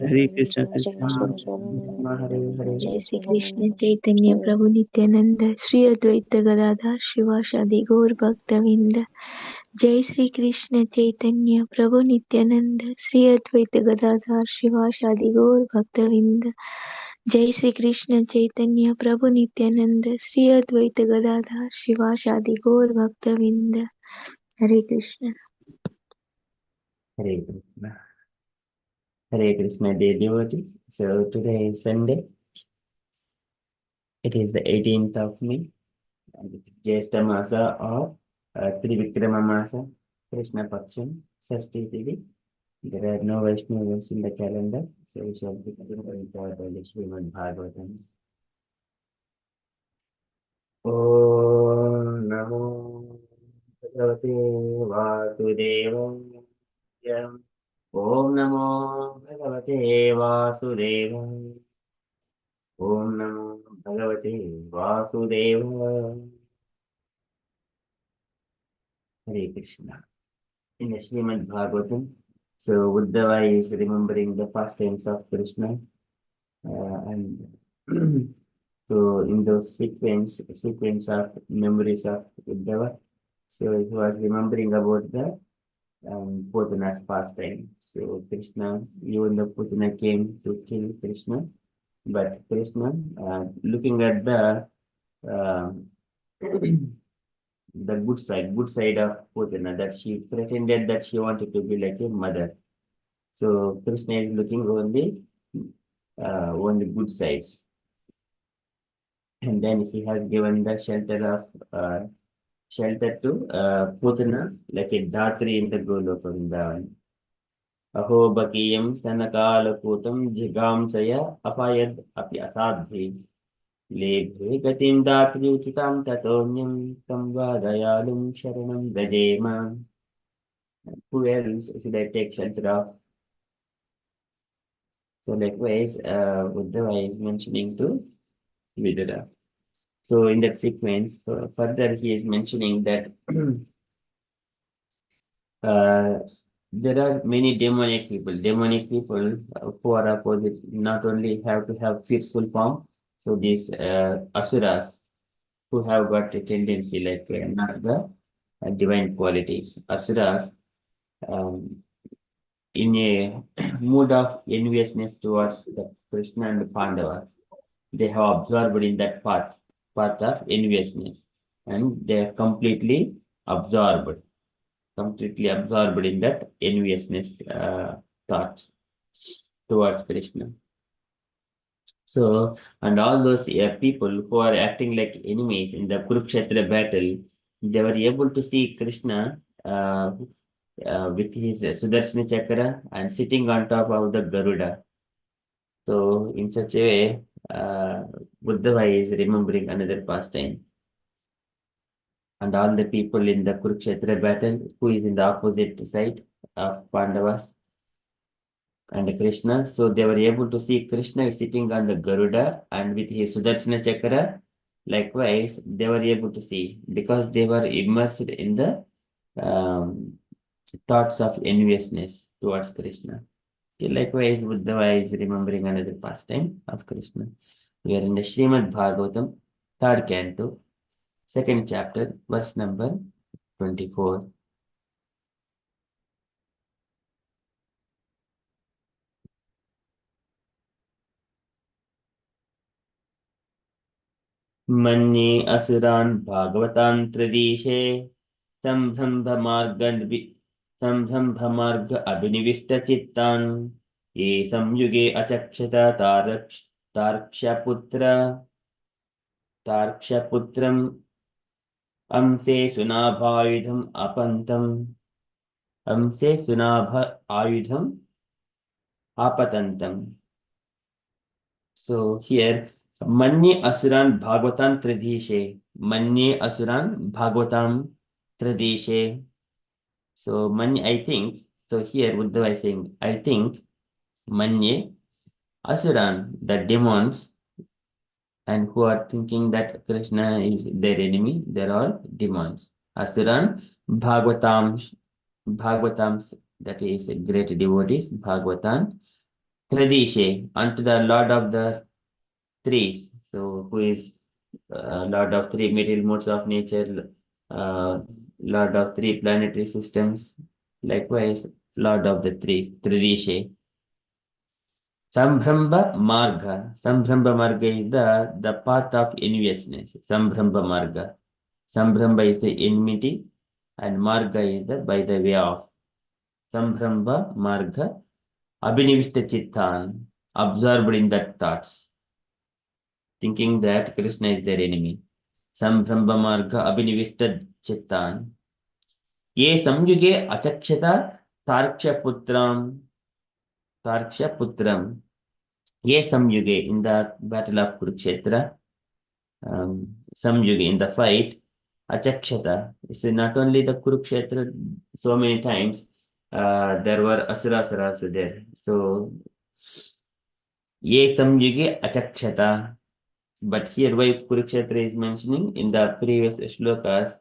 Hare Krishna Krishna Hare Hare. जय श्री कृष्ण चैतन्य प्रभु नित्यानंद श्री अद्वैत गदाधर शिवासादि गौर भक्तविंद। जय श्री कृष्ण चैतन्य प्रभु नित्यानंद श्री अद्वैत गदाधर शिवासादि गौर भक्तविंद। जय श्री कृष्ण चैतन्य प्रभु नित्यानंद श्री अद्वैत गदाधर शिवासादि गौर भक्तविंद। हरे Krishna. Hare Krishna. Hare Krishna, dear devotees. So today is Sunday. It is the 18th of May, and it is Jyeshta Masa or Trivikrama Masa, Krishna Paksham, Sashti Tithi. There are no Vaishnavas in the calendar, so we shall be going for the Srimad Bhagavatam. Om Namo Bhagavate Vasudevaya. Om Namo Bhagavate Vasudevaya. Om Namo Bhagavate Vasudevaya. Hare Krishna. In the Srimad Bhagavatam, so Uddhava is remembering the pastimes of Krishna, and so in those sequence of memories of Uddhava, so he was remembering about the Putana's pastime. So Krishna, even though Putana came to kill Krishna, but Krishna, looking at the uh, the good side of Putana, that she pretended that she wanted to be like a mother. So Krishna is looking on the good sides, and then he has given the shelter to Putana like a Dhatri in the Goloka Vrindavan. Aho bakiyam sanakalakutam jigamsaya apayad api asadhi lebhe gatim Dhatri uchitam tatonyam tam vadayalum sharanam gajema. Who else should I take shelter of? So likewise, Uddhava is mentioning to Vidura. So in that sequence, further he is mentioning that there are many demonic people. Demonic people who are opposite not only have to have fierceful form, so these asuras who have got a tendency like not the divine qualities. Asuras um, in a mood of enviousness towards the Krishna and the Pandavas. They have absorbed in that path of enviousness, and they are absorbed, completely absorbed in that enviousness thoughts towards Krishna. So, and all those people who are acting like enemies in the Kurukshetra battle, they were able to see Krishna with his Sudarshana Chakra and sitting on top of the Garuda. So, in such a way, Buddha is remembering another pastime. And all the people in the Kurukshetra battle, who is in the opposite side of Pandavas and Krishna. So they were able to see Krishna is sitting on the Garuda and with his Sudarshana Chakra. Likewise, they were able to see because they were immersed in the um, thoughts of enviousness towards Krishna. Okay, likewise, Buddha is remembering another pastime of Krishna. We are in the Srimad Bhagavatam, 3rd canto, 2nd chapter, verse number 24. मन्ये असुरान् भागवतान् त्रिदिशे संभ्रममार्ग अभिनिविष्टचित्तान् ये संयुगे अचक्षत तार्क्ष्यपुत्रम् अंसे सुनाभायुधम् आपतन्तम्. So here, Manye Asuran Bhagavatam Tridishe. Manye Asuran Bhagavatam Tridishe. So Manye, I think. So here, Uddhava is saying, I think Manye Asuran, the demons, and who are thinking that Krishna is their enemy, they're all demons. Asuran Bhagavatam, that is great devotees, Bhagavatam Tradishe, unto the Lord of the trees. So, who is Lord of three material modes of nature, Lord of three planetary systems, likewise, Lord of the three, Tridishe. Sambhramba Marga. Sambhramba Marga is the path of enviousness. Sambhramba Marga. Sambhramba is the enmity, and Marga is the by the way of. Sambhramba Marga. Abhinivishta Chittan. Absorbed in that thoughts, thinking that Krishna is their enemy. Sambhramba Marga Abhinivishta Chittan. Ye samyuge achakshata Tarksha Putram. Ye samyuge in the battle of Kurukshetra. Samyuge in the fight. Achakshata. It's not only the Kurukshetra, so many times there were asuras also there. So, Ye samyuge achakshata. But here, why Kurukshetra is mentioning in the previous shlokas,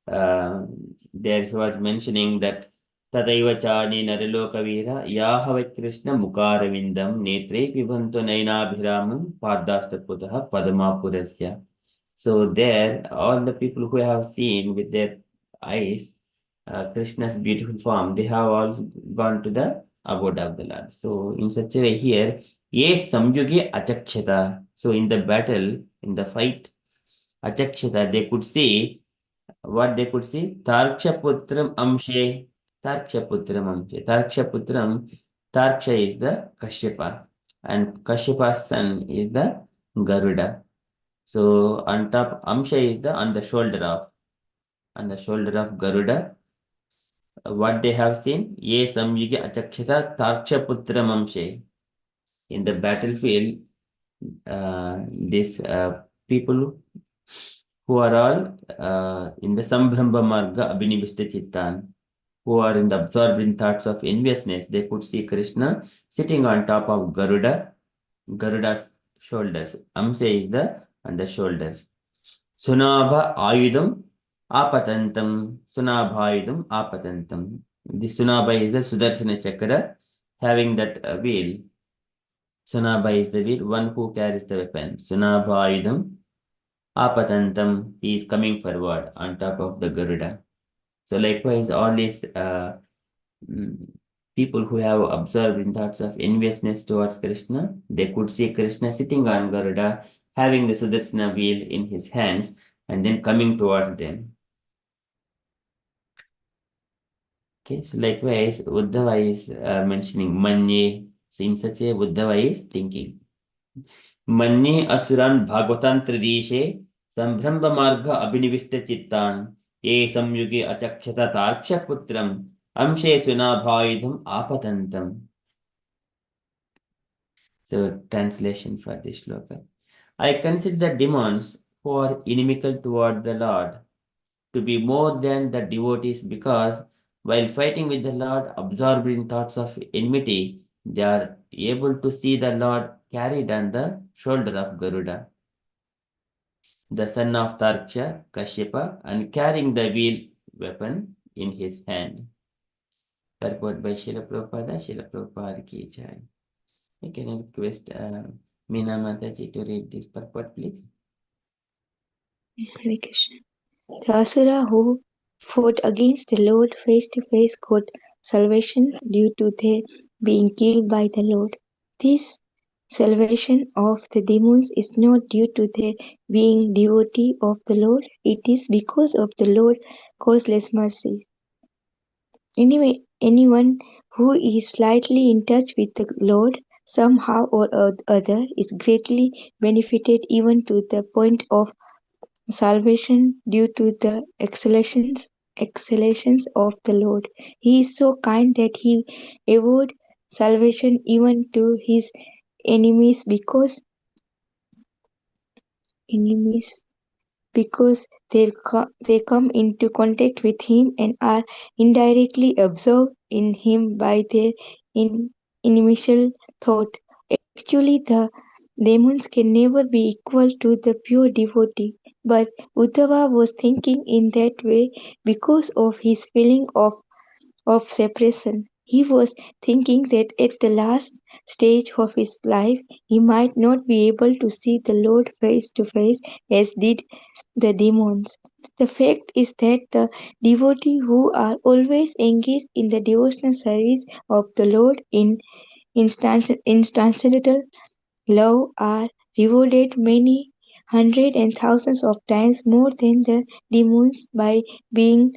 there was mentioning that Tataiva Chani Naralokavira Yahavai Krishna Mukaravindam Netre Pibanto Nainabhiramam Padastaputaha Padamapurasya. So there, all the people who have seen with their eyes Krishna's beautiful form, they have all gone to the abode of the Lord. So in such a way here, Ye Samyuge Achakshata. So in the battle, in the fight, Achakshata, they could see what they could see. Tarkshaputram Amshe. Tarkshaputram Amshe. Tarkshaputram. Tarksha is the Kashyapa. And Kashyapa's son is the Garuda. So on top, Amsha is the on the shoulder of Garuda. What they have seen? Ye Samyuge Achakshata Tarkshaputram Amshe. In the battlefield, these people who are all in the Sambhramba Marga Abhinivishta Chittan, who are in the absorbed in thoughts of enviousness, they could see Krishna sitting on top of Garuda's shoulders. Amse is the on the shoulders. Sunabha Ayudam Apatantam. Sunabha Apatantam. The Sunabha is the Sudarshana Chakra, having that wheel. Sunabha is the wheel, one who carries the weapon. Sunabha Apatantam, he is coming forward on top of the Garuda. So likewise, all these mm, people who have observed in thoughts of enviousness towards Krishna, they could see Krishna sitting on Garuda, having the Sudarshana wheel in his hands, and then coming towards them. Okay, so likewise, Uddhava is mentioning Manye. So in such a Uddhava is thinking. Manye asuran bhagavatam tridishe sambhramba marga abhinivishta chittan ye samyuge achakshata tarksha putram amshe sunabhaidham apatantam. So translation for this shloka. I consider the demons who are inimical toward the Lord to be more than the devotees because while fighting with the Lord, absorbed in thoughts of enmity, they are able to see the Lord carried on the shoulder of Garuda, the son of Tarksha, Kashyapa, and carrying the wheel weapon in his hand. Purport by Srila Prabhupada, Srila Prabhupada ki jai. I can request Meena Mataji to read this purport, please. Hare Krishna. The Asura who fought against the Lord face to face got salvation due to their being killed by the Lord. This salvation of the demons is not due to their being devotee of the Lord, it is because of the Lord's causeless mercy. Anyone who is slightly in touch with the Lord somehow or other is greatly benefited even to the point of salvation due to the exhalations of the Lord. He is so kind that he awarded salvation even to his enemies because they come into contact with him and are indirectly absorbed in him by their initial thought. Actually, the demons can never be equal to the pure devotee, but Uddhava was thinking in that way because of his feeling of separation. He was thinking that at the last stage of his life he might not be able to see the Lord face to face as did the demons. The fact is that the devotees who are always engaged in the devotional service of the Lord in transcendental love are rewarded many hundred and thousands of times more than the demons by being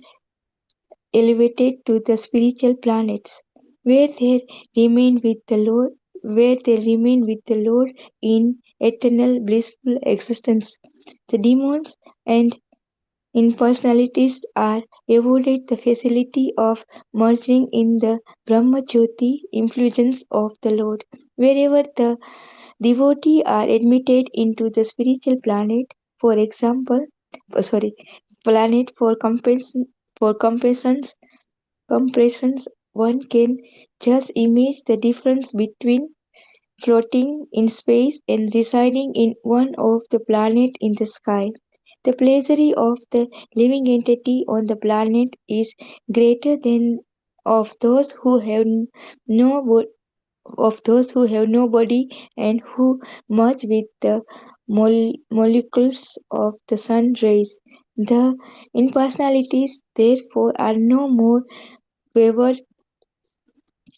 elevated to the spiritual planets, where they remain with the Lord, where they remain with the Lord in eternal blissful existence. The demons and impersonalities are awarded the facility of merging in the Brahmajyoti influence of the Lord. Wherever the devotees are admitted into the spiritual planet, for example, sorry, planet for compressions, one can just imagine the difference between floating in space and residing in one of the planets in the sky. The pleasure of the living entity on the planet is greater than of those who have no body and who merge with the molecules of the sun rays. The impersonalities therefore are no more favored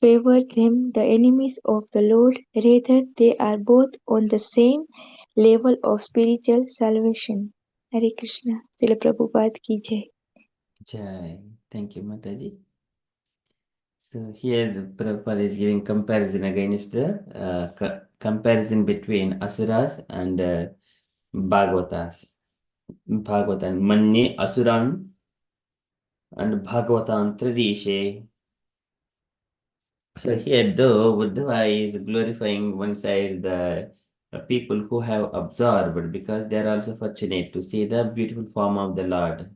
them the enemies of the Lord, rather they are both on the same level of spiritual salvation. Hare Krishna. Srila Prabhupada ki jai. Jai. Thank you, Mataji. So here the Prabhupada is giving comparison against the comparison between asuras and bhagavatas. Bhagavatam Manye Asuran and Bhagavatam Tradishe. So here though Uddhava is glorifying one side the people who have absorbed because they are also fortunate to see the beautiful form of the Lord.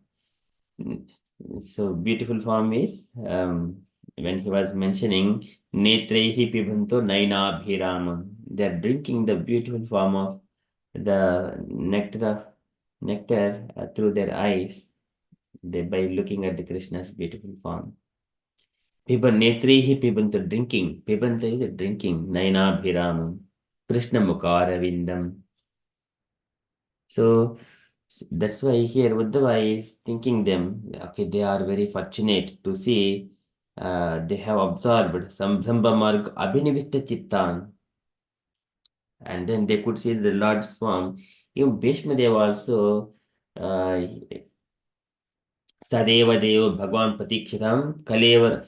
So beautiful form is when he was mentioning Netrehi Pibhanto Nainabhiramam. They are drinking the beautiful form of the nectar through their eyes by looking at the Krishna's beautiful form. Netrehi Pibhanto drinking. Pibhanto is a drinking. Nainabhiramam. Krishna Mukaravindam. So that's why here Uddhava is thinking them, okay, they are very fortunate to see they have absorbed Sambhamba Marg Abhinivista Chittan, and then they could see the Lord's form. Even Bhishma Dev also uh, Sadeva Dev Bhagwan Patikshitam Kalevaram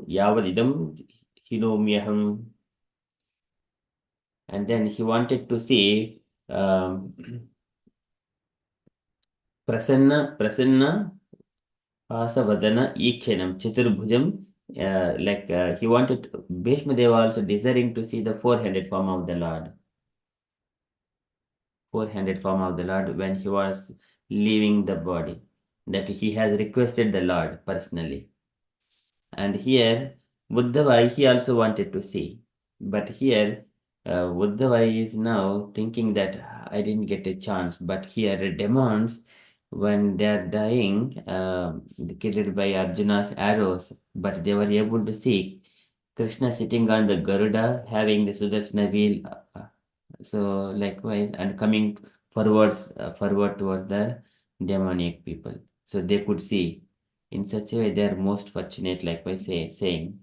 Yavadidam Hinomyaham. And then he wanted to see Prasanna Asavadana Ikshanam Chaturbhujam. He wanted Bhishma Deva also desiring to see the four-handed form of the Lord. Four-handed form of the Lord when he was leaving the body. That he has requested the Lord personally. And here, Uddhava, he also wanted to see. But here, Uddhava is now thinking that I didn't get a chance. But here, demons, when they are dying, killed by Arjuna's arrows, but they were able to see Krishna sitting on the Garuda, having the Sudarshana wheel. So likewise, and coming forward towards the demoniac people. So they could see. In such a way, they are most fortunate, likewise saying.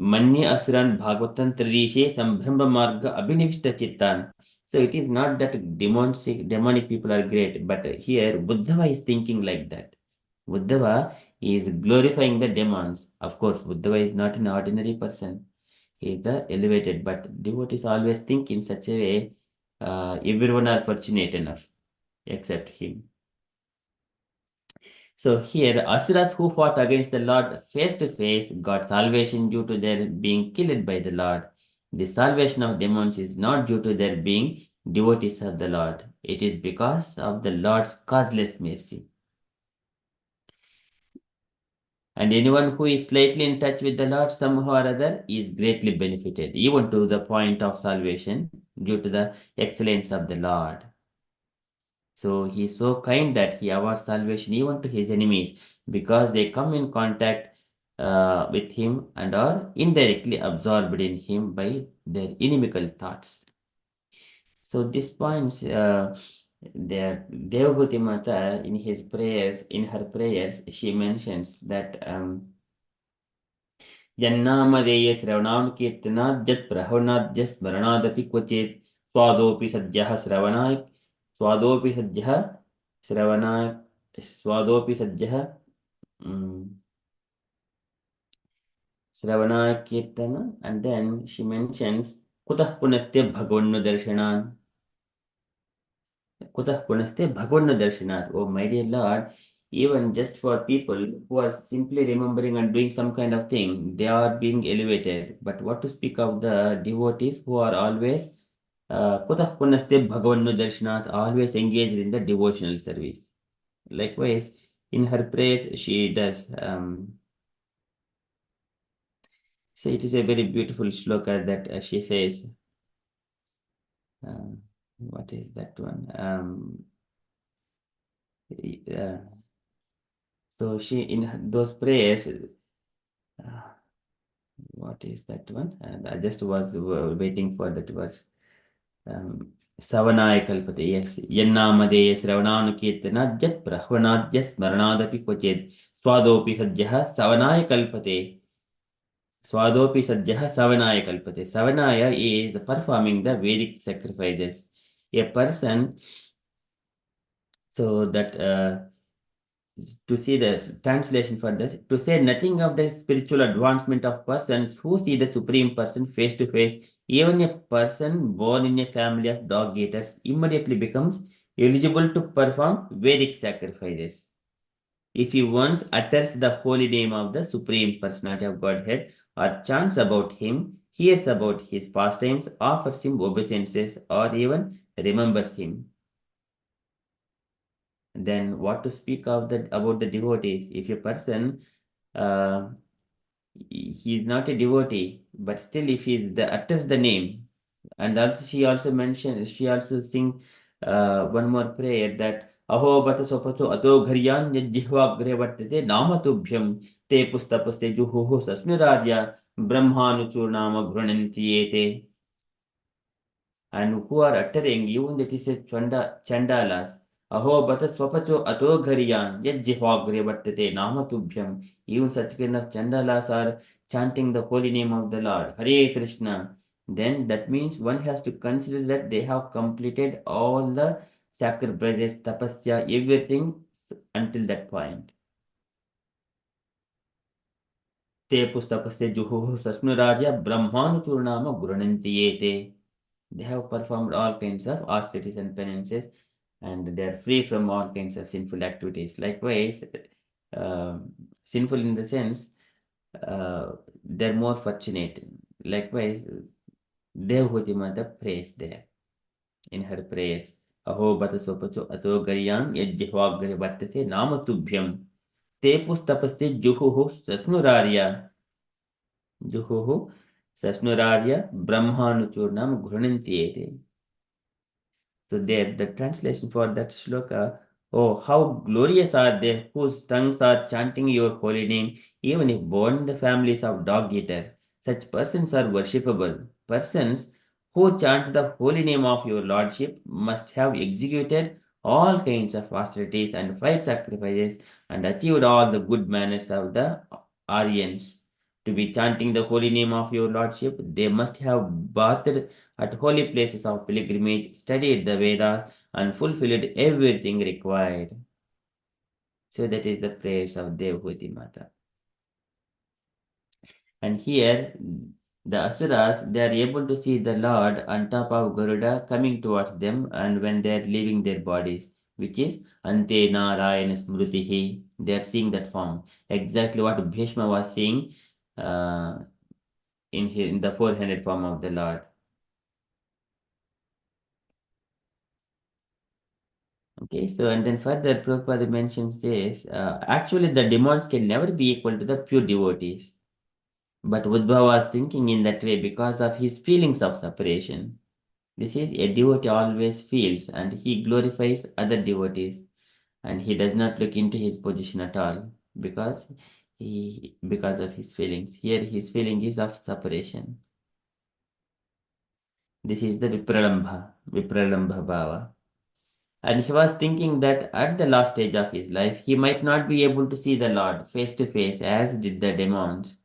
Manye Asuran Bhagavatam Tradishe Sambhramba Marga Abhinivishta Chittan. So it is not that demonic people are great, but here Buddhava is thinking like that. Buddhava is glorifying the demons. Of course, Buddhava is not an ordinary person. He is the elevated, but devotees always think in such a way, everyone are fortunate enough except him. So here, asuras who fought against the Lord face to face got salvation due to their being killed by the Lord. The salvation of demons is not due to their being devotees of the Lord. It is because of the Lord's causeless mercy. And anyone who is slightly in touch with the Lord somehow or other is greatly benefited, even to the point of salvation, due to the excellence of the Lord. So he is so kind that he awards salvation even to his enemies because they come in contact with him and are indirectly absorbed in him by their inimical thoughts. So this points that Devhuti Mata in his prayers, in her prayers, she mentions that Yannamadeya Sravanam Kirtanad Jat Prahanad Jas Maranadapi Kvachit Swadopi Sadjaha Sravanay Swadopi Sadjaha Sravanay Swadopi Sadjaha Sravanay Kirtana, and then she mentions Kutah Punaste Bhagavannu Darshanan. Kutah Punaste Bhagavannu Darshanat. Oh, my dear Lord, even just for people who are simply remembering and doing some kind of thing, they are being elevated. But what to speak of the devotees who are always Kutah Punaste Bhagavannu Darshanat, always engaged in the devotional service. Likewise, in her prayers, she does. So it is a very beautiful shloka that she says. What is that one? Uh, so she in those prayers. What is that one? And I just was waiting for that verse. Savanaya kalpate. Yes. Yannamadeya Shravananukirtana Jat Prahvanad Jas Maranadapi Kvachit Swadopi Sadjaha Savanaya kalpate. Swadopi Sadjaha Savanaya kalpate. Savanaya is performing the Vedic sacrifices. A person, so that to see the translation for this, to say nothing of the spiritual advancement of persons who see the Supreme Person face to face, even a person born in a family of dog eaters immediately becomes eligible to perform Vedic sacrifices. If he once utters the holy name of the Supreme Personality of Godhead, or chants about him, hears about his pastimes, offers him obeisances, or even remembers him, then what to speak of that about the devotees? If a person uh, he is not a devotee, but still if he is the utters the name, and also she also mentioned, she also sing one more prayer that Aho bata sopato ato gharyan jihva grevate nama tubhyam te pustapaste juhu sasmirarya brahmanuchurnama grunantiyete, and who are uttering, even that is a chandalas. Aho bata swapacho ato ghariyan yet jihvagre vattate nama tubhyam. Even such kind of chandalas are chanting the holy name of the Lord, Hare Krishna. Then that means one has to consider that they have completed all the sacrifices, tapasya, everything until that point. Te pustapaste juhu sasnurarya brahmanuchurnama gurunantiyete. They have performed all kinds of austerities and penances, and they are free from all kinds of sinful activities. Likewise, uh, sinful in the sense, they're more fortunate. Likewise, Devhuti Mata prays there in her prayers. Aho bata sopacho ato garyang yajjihvagre vattate nama tubhyam te pustapaste juhuhu sasnurarya juhuhu sasnurarya brahmanuchurnam grunantiyete. So there, the translation for that shloka, oh, how glorious are they whose tongues are chanting your holy name, even if born in the families of dog eaters. Such persons are worshipable. Persons who chant the holy name of your lordship must have executed all kinds of austerities and fire sacrifices and achieved all the good manners of the Aryans. To be chanting the holy name of your lordship, they must have bathed at holy places of pilgrimage, studied the Vedas, and fulfilled everything required. So that is the prayers of Devhuti Mata. And here, the Asuras, they are able to see the Lord on top of Garuda coming towards them, and when they are leaving their bodies, which is Ante Narayana Smritihi. They are seeing that form. Exactly what Bhishma was seeing uh, in the four-handed form of the Lord. Okay, so and then further Prabhupada mentions this, actually the demons can never be equal to the pure devotees. But Uddhava was thinking in that way because of his feelings of separation. This is a devotee always feels and he glorifies other devotees and he does not look into his position at all because because of his feelings. Here his feeling is of separation. This is the Vipralambha Bhava. And he was thinking that at the last stage of his life, he might not be able to see the Lord face to face as did the demons.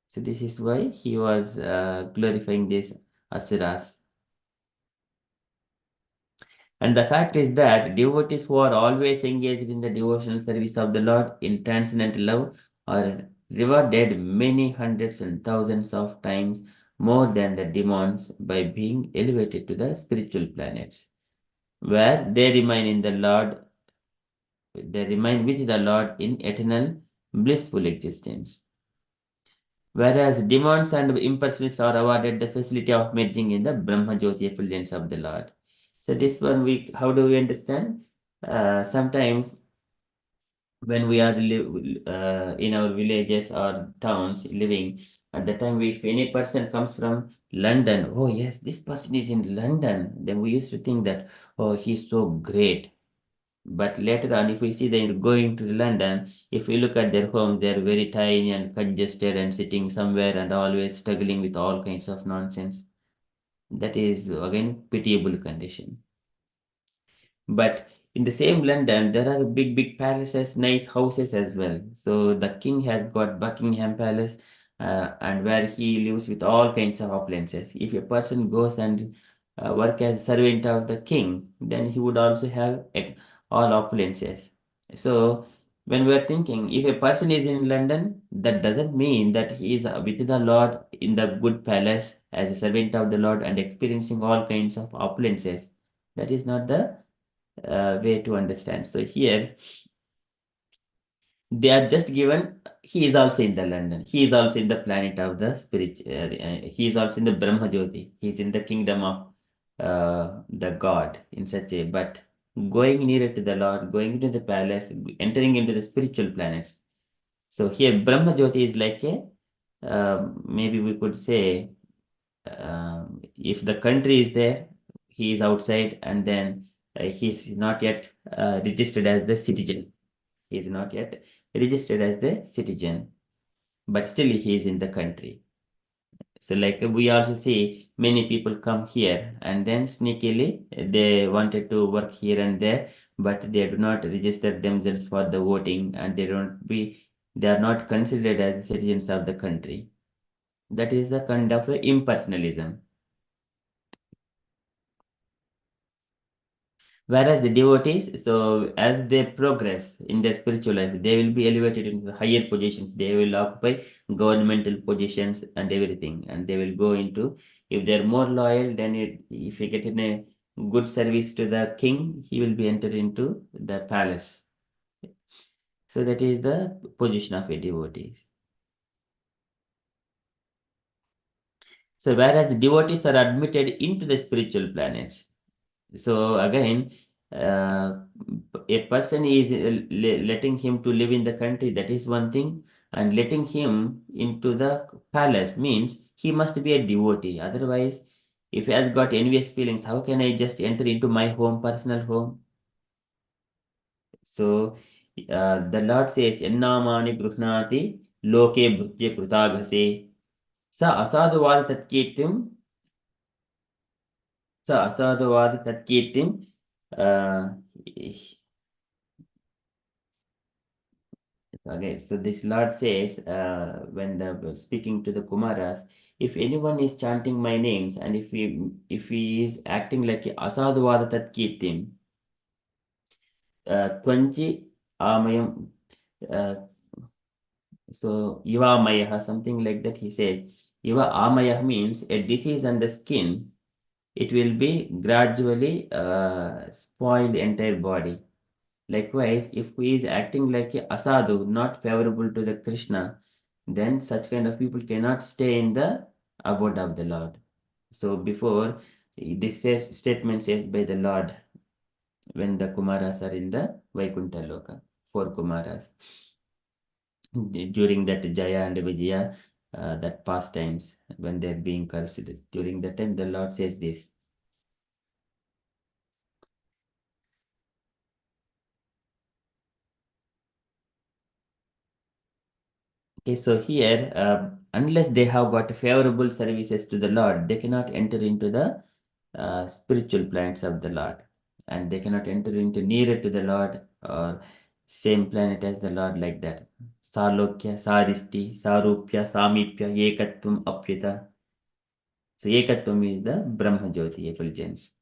So this is why he was glorifying these asuras. And the fact is that devotees who are always engaged in the devotional service of the Lord in transcendental love are rewarded many hundreds and thousands of times more than the demons by being elevated to the spiritual planets, where they remain in the Lord, they remain with the Lord in eternal blissful existence. Whereas demons and impersonalists are awarded the facility of merging in the Brahma Jyoti effulgence of the Lord. So this one how do we understand? Sometimes when we are in our villages or towns living, at the time if any person comes from London, oh yes, this person is in London, then we used to think that, oh, he's so great. But later on, if we see them going to London, if we look at their home, they're very tiny and congested and sitting somewhere and always struggling with all kinds of nonsense. That is again pitiable condition. But in the same London, there are big, big palaces, nice houses as well. So the king has got Buckingham Palace, and where he lives with all kinds of appliances. If a person goes and work as servant of the king, then he would also have all appliances. So when we are thinking, if a person is in London, that doesn't mean that he is with the Lord in the good palace as a servant of the Lord and experiencing all kinds of opulences. That is not the way to understand. So here they are just given. He is also in the London. He is also in the planet of the spirit. He is also in the Brahma Jyoti. He is in the kingdom of the God in such a. But going nearer to the Lord, going into the palace, entering into the spiritual planets. So here Brahma Jyoti is like a maybe we could say if the country is there, he is outside, and then he's not yet registered as the citizen. He is not yet registered as the citizen, but still he is in the country. So, like we also see many people come here and then sneakily they wanted to work here and there, but they do not register themselves for the voting, and they are not considered as citizens of the country. That is the kind of impersonalism. Whereas the devotees, so as they progress in their spiritual life, they will be elevated into higher positions. They will occupy governmental positions and everything, and they will go into. If they are more loyal, then if you get in a good service to the king, he will be entered into the palace. So that is the position of a devotee. So whereas the devotees are admitted into the spiritual planets. So again, uh, a person is letting him to live in the country, that is one thing, and letting him into the palace means he must be a devotee. Otherwise, if he has got envious feelings, how can I just enter into my home, personal home? So the Lord says, "Ennamani gruhnati loke bhrutya krutaghase sa asadvad tatkirtim sa asadvad tatkirtim." Uh, Okay, so this Lord says, when the speaking to the Kumaras, if anyone is chanting my names and if he is acting like asadvada tat kirtim, twanchi amayam, uh, so iva mayah, something like that. He says, iva amayah means a disease on the skin. It will be gradually spoil the entire body. Likewise, if he is acting like a asadu, not favorable to the Krishna, then such kind of people cannot stay in the abode of the Lord. So before this statement says by the Lord when the Kumaras are in the Vaikuntha Loka, four Kumaras during that Jaya and Vijaya, that pastimes when they're being cursed. During that time, the Lord says this. Okay, so here, unless they have got favorable services to the Lord, they cannot enter into the spiritual planets of the Lord, and they cannot enter into nearer to the Lord or same planet as the Lord, like that. Salokya, Saristi, Sarupya, Samipya, Ekatvam, Apyata. So Ekatvam is the Brahma Jyoti effulgence.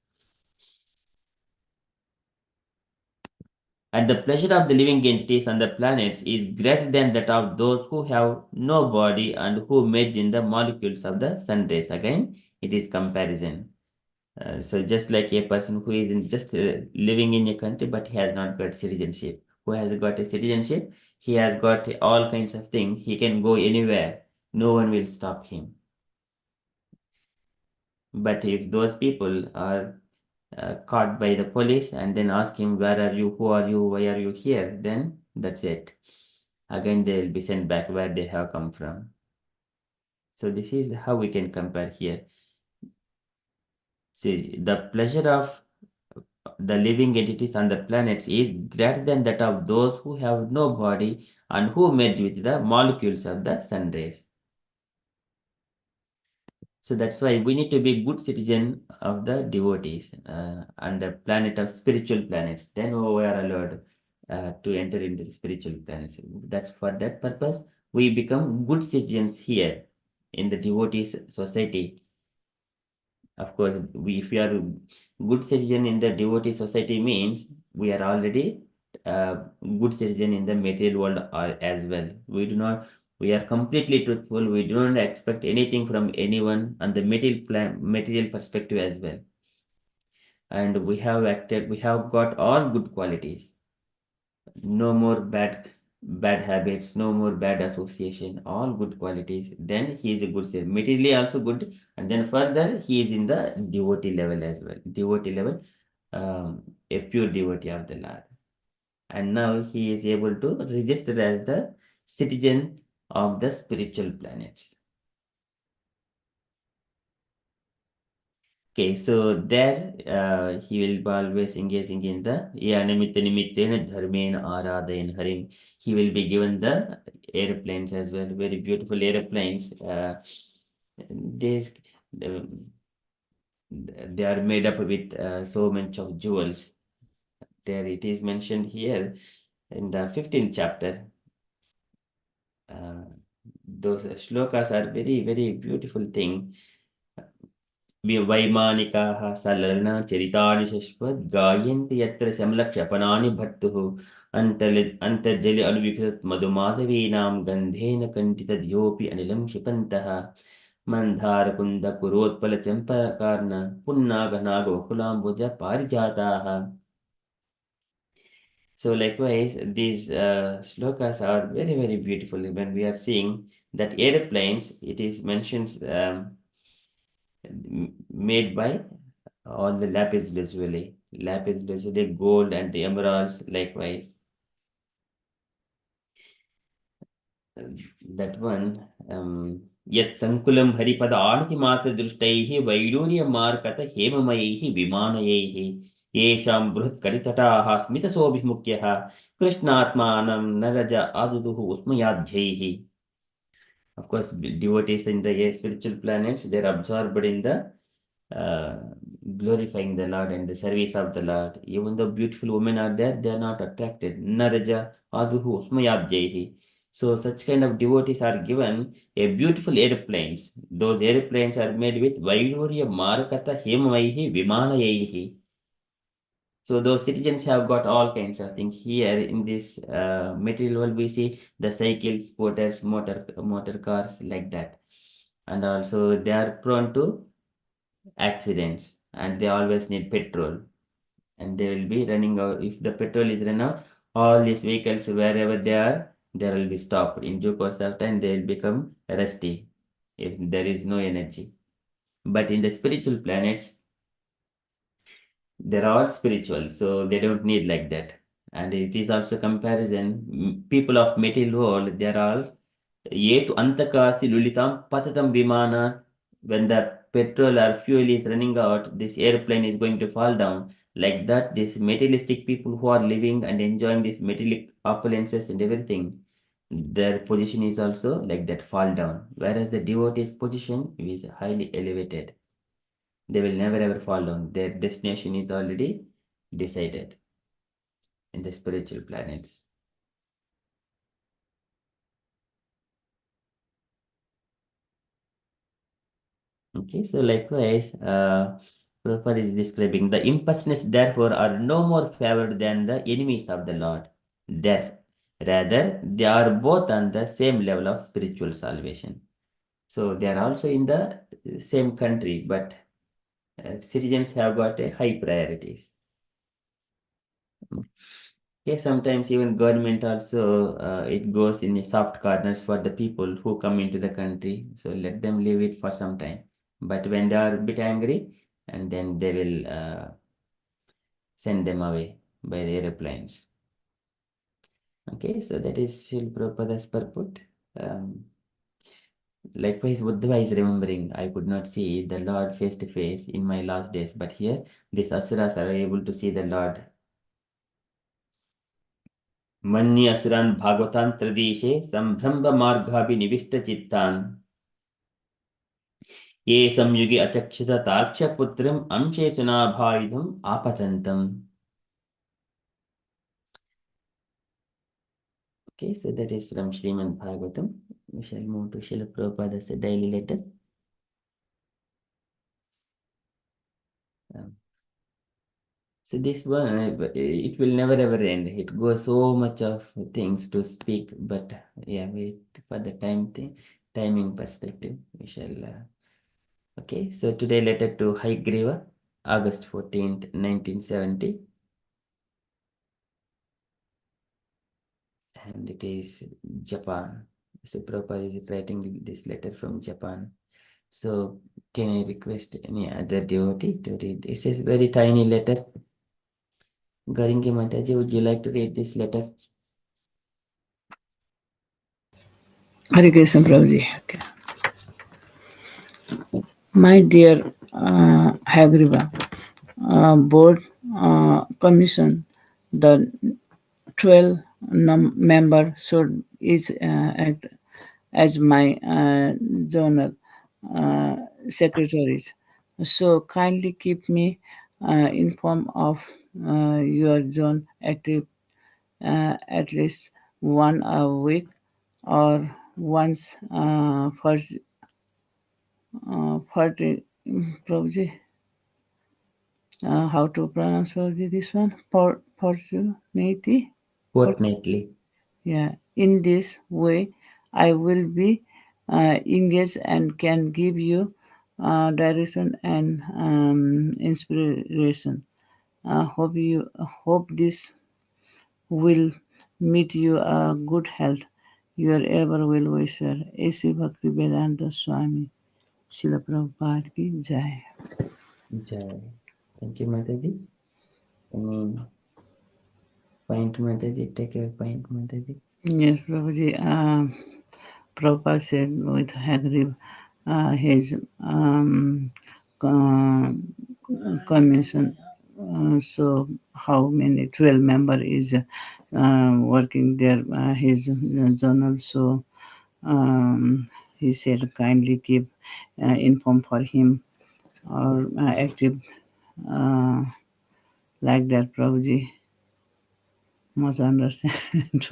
And the pleasure of the living entities on the planets is greater than that of those who have no body and who merge in the molecules of the sun rays. Again, it is comparison. So just like a person who is just living in a country but he has not got citizenship. Who has got a citizenship, he has got all kinds of things. He can go anywhere. No one will stop him. But if those people are caught by the police and then ask him, where are you, who are you, why are you here, then that's it. Again, they will be sent back where they have come from. So this is how we can compare here. See, the pleasure of the living entities on the planets is greater than that of those who have no body and who merge with the molecules of the sun rays. So that's why we need to be good citizen of the devotees and the planet of spiritual planets. Then we are allowed to enter into the spiritual planets. That's for that purpose we become good citizens here in the devotees society. Of course, if we are good citizen in the devotee society means we are already good citizen in the material world as well. We are completely truthful. We do not expect anything from anyone on the material perspective as well. And we have got all good qualities. No more bad habits, no more bad association, all good qualities. Then he is a good citizen. Materially also good, and then further he is in the devotee level as well. Devotee level, a pure devotee of the Lord. And now he is able to register as the citizen of the spiritual planets. Okay, so there he will be always engaging in the Yanamitta Nimittena Dharmena Aradayan Harim. He will be given the airplanes as well, very beautiful airplanes. These, they are made up with so much of jewels. There it is mentioned here in the 15th chapter. Those shlokas are very, very beautiful thing. वैमानिकाः सललनचरितानि शश्वत् गायन्ति यत्र शमलक्षपणानि भर्तुः अन्तर्जले अनुविकृत मधुमाधवीनां गन्धेन कण्ठितधियोऽपि अनिलं क्षिपन्तः मन्दारकुन्दकुरोत्पलचम्पकर्ण पुन्नागनागवकुलाम्बुज पारिजाताः. So likewise, these shlokas are very, very beautiful. When we are seeing that airplanes, it is mentioned made by all the lapis lazuli, gold and the emeralds likewise. That one, yet sankulam haripada antimata दृष्टैः वैडूर्यमार्कत हेममयैः विमानयैः येषां बृहत्कटितटाः स्मितसोऽभिमुख्यः कृष्णात्मानं Naraj आदुदुः उस्मयाध्यैः. Of course, devotees in the spiritual planets, they are absorbed in the glorifying the Lord and the service of the Lord. Even though beautiful women are there, they are not attracted. Naraja aduhu usmayabjaihi. So such kind of devotees are given a beautiful airplanes. Those airplanes are made with Vaidurya Marakata Hemavaihi Vimanayaihi. So those citizens have got all kinds of things. Here in this material world, we see the cycles, scooters, motor cars like that. And also they are prone to accidents and they always need petrol. And they will be running out. If the petrol is run out, all these vehicles, wherever they are, they will be stopped. In due course of time, they will become rusty if there is no energy. But in the spiritual planets, they're all spiritual, so they don't need like that. And it is also comparison. People of material world, they are all Yetu antakasi lulitam patatam vimana. When the petrol or fuel is running out, this airplane is going to fall down. Like that, these materialistic people who are living and enjoying these material opulences and everything, their position is also like that, fall down. Whereas the devotee's position is highly elevated. They will never ever fall down. Their destination is already decided in the spiritual planets. Okay, so likewise, Prabhupada is describing the impersonalists, therefore, are no more favored than the enemies of the Lord. Rather, they are both on the same level of spiritual salvation. So they are also in the same country, but citizens have got a high priorities. Okay, sometimes even government also it goes in the soft corners for the people who come into the country. So let them leave it for some time. But when they are a bit angry, and then they will send them away by the airplanes. Okay, so that is Srila Prabhupada's purport. Likewise, Buddha is remembering, I could not see the Lord face to face in my last days, but here these asuras are able to see the Lord. Manya asuran bhagavatam tradishe sambramba margabhinivisht chittan ye samyugi achakshita taksha putram amshe sunabhaidham apatantam. Okay, so that is from Srimad Bhagavatam. We shall move to Srila Prabhupada's daily letter. Um, So this one, it will never ever end. It goes so much of things to speak, but yeah, wait for the timing perspective. We shall. Okay, so today letter to Haigriva, August 14th, 1970, and it is Japan. So Prabhupada is writing this letter from Japan. So can I request any other devotee to read? It says very tiny letter. Garingi Mataji, would you like to read this letter? Hare Krishna Prabhuji. Okay. My dear Hagriva, board commission, the 12 member should each act as my journal secretaries. So kindly keep me informed of your zone active at least one a week or once for the Prabhuji. How to pronounce Prabhuji this one? Opportunity. Fortnightly. Yeah. In this way, I will be engaged and can give you direction and inspiration. Hope this will meet you good health. Your ever well wisher, A.C. Bhakti Vedanta Swami, Srila Prabhupada ki Jai. Jai. Thank you, Mataji. Any point, Mataji? Take a point, Mataji. Yes, Prabhuji. Prabhupada said with Hagrid, his commission. So how many 12 member is working there? His journal. So he said kindly keep inform for him or active like that. Prabhuji must understand.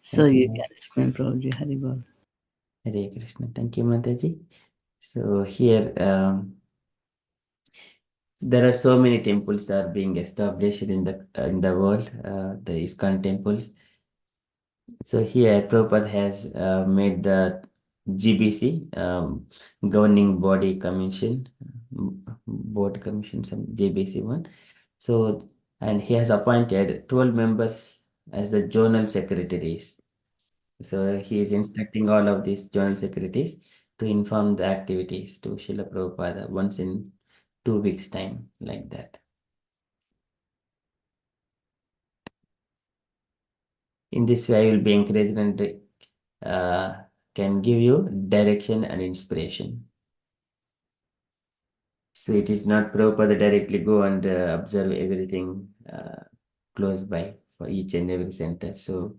So Thank you you, can explain Prabhuji Haribol. Hare Krishna. Thank you, Mataji. So here, there are so many temples that are being established in the world, the ISKCON temples. So here, Prabhupada has made the GBC, Governing Body Commission, Board Commission, some GBC one. So, and he has appointed 12 members as the journal secretaries. So he is instructing all of these journal secretaries to inform the activities to Srila Prabhupada once in 2 weeks' time, like that. In this way, I will be encouraged and can give you direction and inspiration. So it is not Prabhupada directly go and observe everything close by. for each and every center. So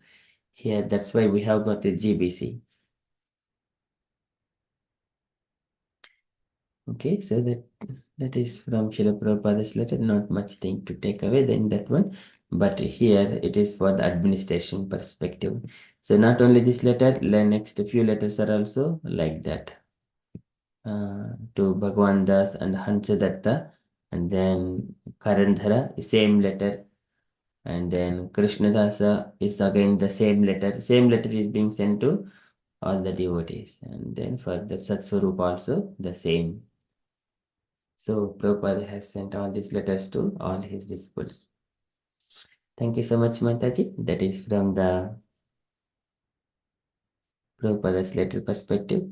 here, that's why we have got a GBC. Okay, so that is from Srila Prabhupada's letter. Not much thing to take away in that one, but here it is for the administration perspective. So not only this letter, the next few letters are also like that. To Bhagwan Das and Hansadatta, and then Karandhara, same letter, and then Krishnadasa is again the same letter. Same letter is being sent to all the devotees, and then for the Satswarup also the same. So Prabhupada has sent all these letters to all his disciples. Thank you so much, Mataji. That is from the Prabhupada's letter perspective.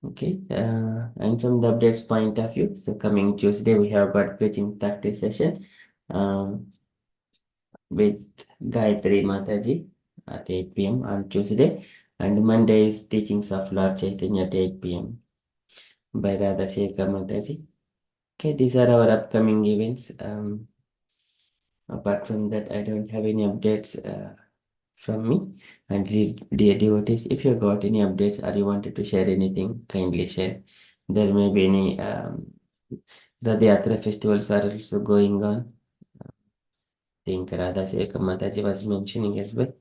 Okay, and from the updates point of view, so coming Tuesday we have got preaching practice session with Gayatri Mataji at 8 p.m. on Tuesday, and Monday is teachings of Lord Chaitanya at 8 p.m. by Radha Shekhar Mataji. Okay, these are our upcoming events. Apart from that, I don't have any updates from me. And dear devotees, if you got any updates or you wanted to share anything, kindly share. There may be any Radha Yatra festivals are also going on. I think Radha Sevaka Mataji was mentioning as well.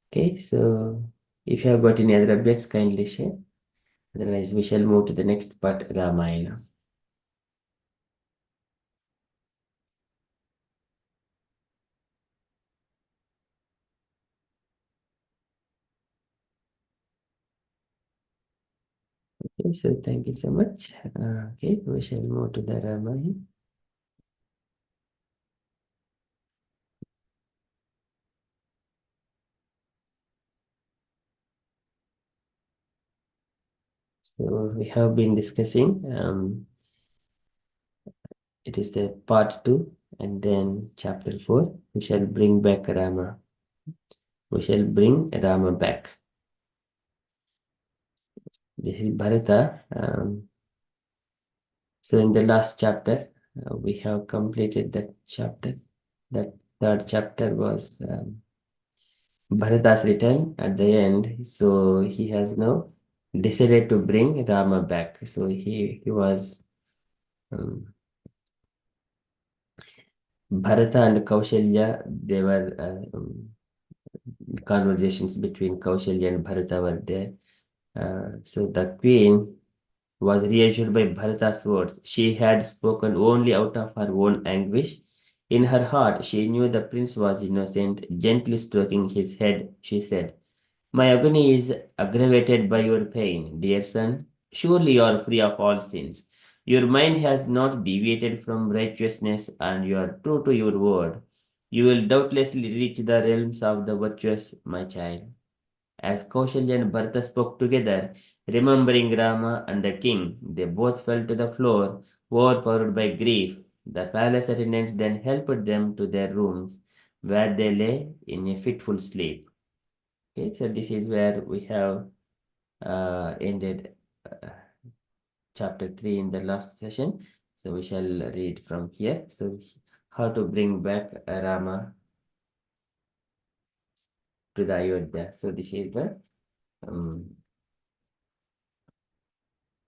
Okay, so if you have got any other updates, kindly share. Otherwise, we shall move to the next part, Ramayana. Okay, so thank you so much. Okay, we shall move to the Ramayana. So we have been discussing, it is the part 2 and then chapter 4. We shall bring back Rama. We shall bring Rama back. This is Bharata. So in the last chapter, we have completed that chapter. That third chapter was Bharata's return at the end. So he has now decided to bring Rama back. So he was Bharata and Kaushalya, they were conversations between Kaushalya and Bharata were there. So the queen was reassured by Bharata's words. She had spoken only out of her own anguish. In her heart, she knew the prince was innocent. Gently stroking his head, she said, "My agony is aggravated by your pain, dear son. Surely you are free of all sins. Your mind has not deviated from righteousness, and you are true to your word. You will doubtlessly reach the realms of the virtuous, my child." As Kausalya and Bharata spoke together, remembering Rama and the king, they both fell to the floor, overpowered by grief. The palace attendants then helped them to their rooms, where they lay in a fitful sleep. Okay, so this is where we have ended chapter 3 in the last session. So we shall read from here. So how to bring back Rama to the Ayodhya. So this is the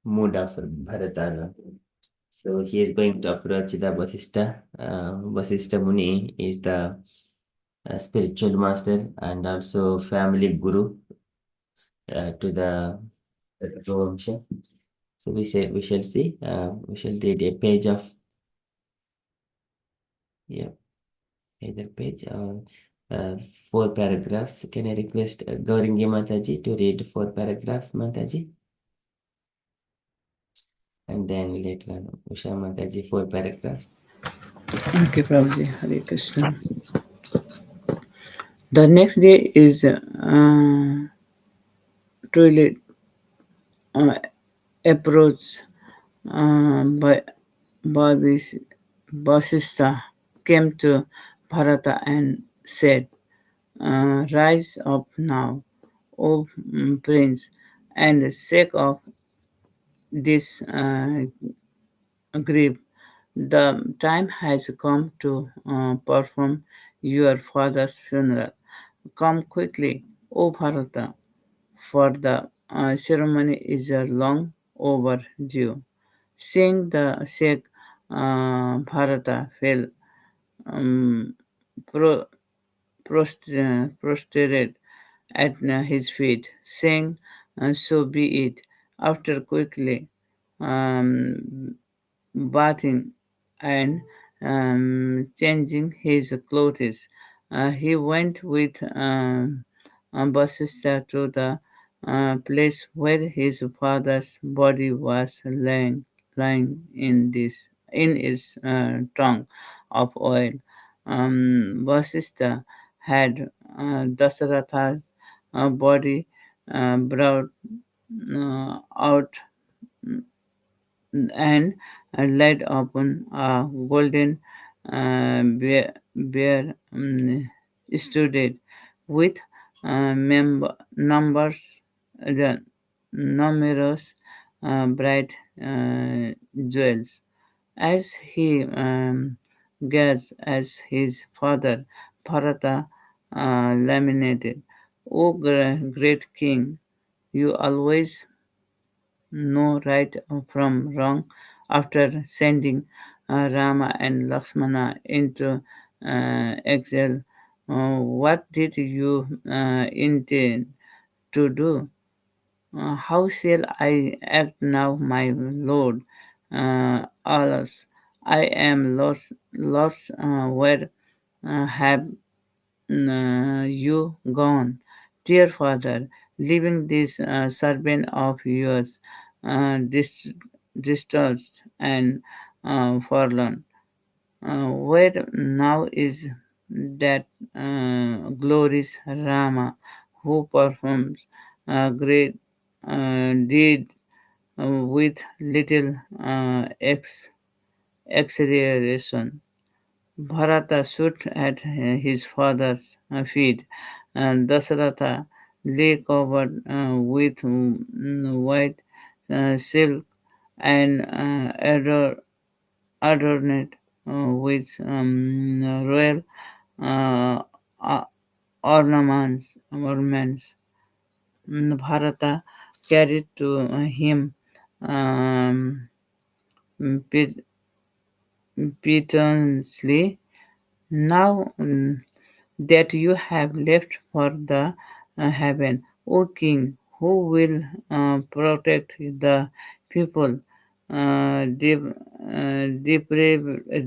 mood of Bharatana. So he is going to approach the Vasistha. Vasistha Muni is the spiritual master and also family guru to the Vamsha. So we shall see. We shall read a page of, yeah, either page or uh, 4 paragraphs. Can I request Gauringi Mataji to read 4 paragraphs, Mataji? And then later on, Usha Mataji, 4 paragraphs. Okay, Prabhuji, Hare Krishna. The next day is truly approached by Vasistha came to Bharata and said, "Rise up now, O prince, and the sake of this grief, the time has come to perform your father's funeral. Come quickly, O Bharata, for the ceremony is long overdue. Seeing the Sheikh Bharata fell um, pro- prostrated at his feet, saying, "So be it." After quickly um, bathing and changing his clothes, he went with Basista to the place where his father's body was lying in its tongue of oil. Basista had Dasaratha's body brought out and laid upon a golden bear studded with numbers, the numerous bright jewels. As he gazed as his father Bharata laminated, O great king, you always know right from wrong. After sending Rama and Lakshmana into exile, what did you intend to do? How shall I act now, my lord? Alas, I am lost. Where have you gone, dear father, leaving this servant of yours distressed and forlorn? Where now is that glorious Rama who performs a great deed with little acceleration? Bharata stood at his father's feet, and Dasaratha lay covered with white silk and adorned with royal uh, uh, ornaments. Bharata carried to him um, pit- piteously. Now that you have left for the heaven, O king, who will protect the people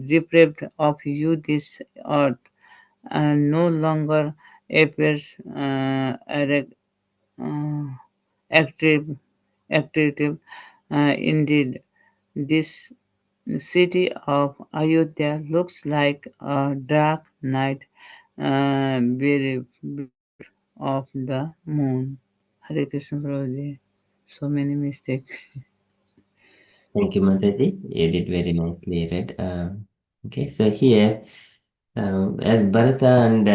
deprived of you this earth no longer appears uh, active, active. Indeed, this city of Ayodhya looks like a dark night bereft of the moon. Hare Krishna Prabhuji. So many mistakes. Thank you, Mataji. You did very nicely read. Okay, so here, as Bharata and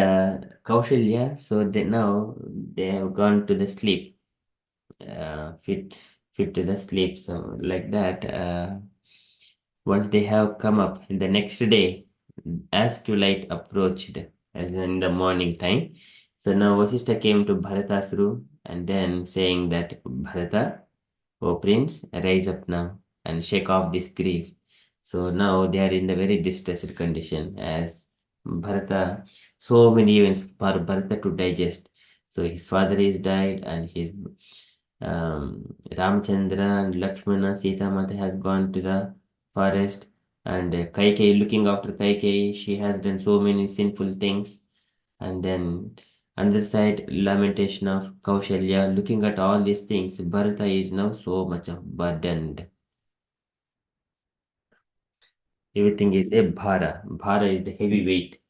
Kaushalya, so they have gone to the sleep, fit to the sleep. So like that, once they have come up the next day, as twilight approached, as in the morning time. So now Vasishtha came to Bharata's room and then saying that Bharata, O prince, rise up now and shake off this grief. So now they are in the very distressed condition as Bharata, so many events for Bharata to digest. So his father is died and his Ramchandra and Lakshmana, Sita Mata has gone to the forest and Kaikeyi looking after Kaikeyi, she has done so many sinful things. And then another side, lamentation of Kaushalya, looking at all these things, Bharata is now so much of burdened. Everything is a bhara. Bhara is the heavy weight.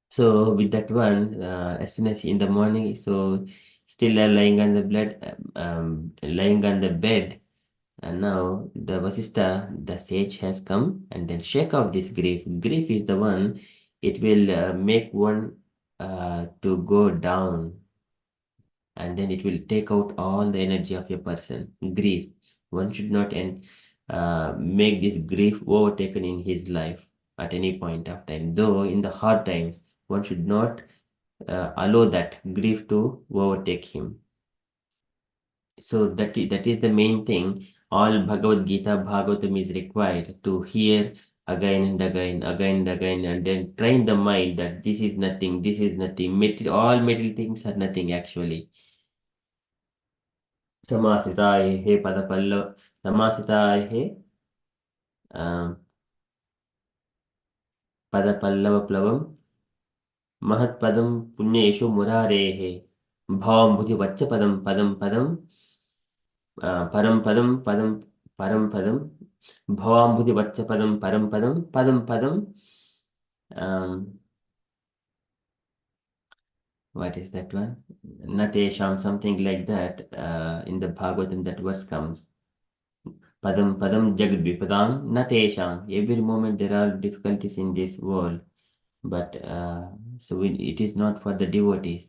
So with that one, as soon as in the morning, so still lying on the lying on the bed, and now the Vasista, the sage has come and then shake off this grief. Grief is the one, it will make one to go down and then it will take out all the energy of a person. Grief. One should not make this grief overtaken in his life. at any point of time. Though in the hard times, one should not allow that grief to overtake him. So that is the main thing. All Bhagavad Gita, Bhagavatam is required to hear again and again, again and again, and then train the mind that this is nothing, this is nothing. All material things are nothing actually. Samasitaye he padapallo, samasitaye he padapallava plavam, Mahatpadam Punyeshu Murarehe Bhavam Buddhi Vacha Padam Padam Padam Param Padam Padam Param Padam Bhavam Buddhi Vacha Padam Param Padam Padam Padam what is that one? Natesham, something like that. In the Bhagavatam, that verse comes. Padam Padam Jagadvipadam Natesham. Every moment there are difficulties in this world, but it is not for the devotees.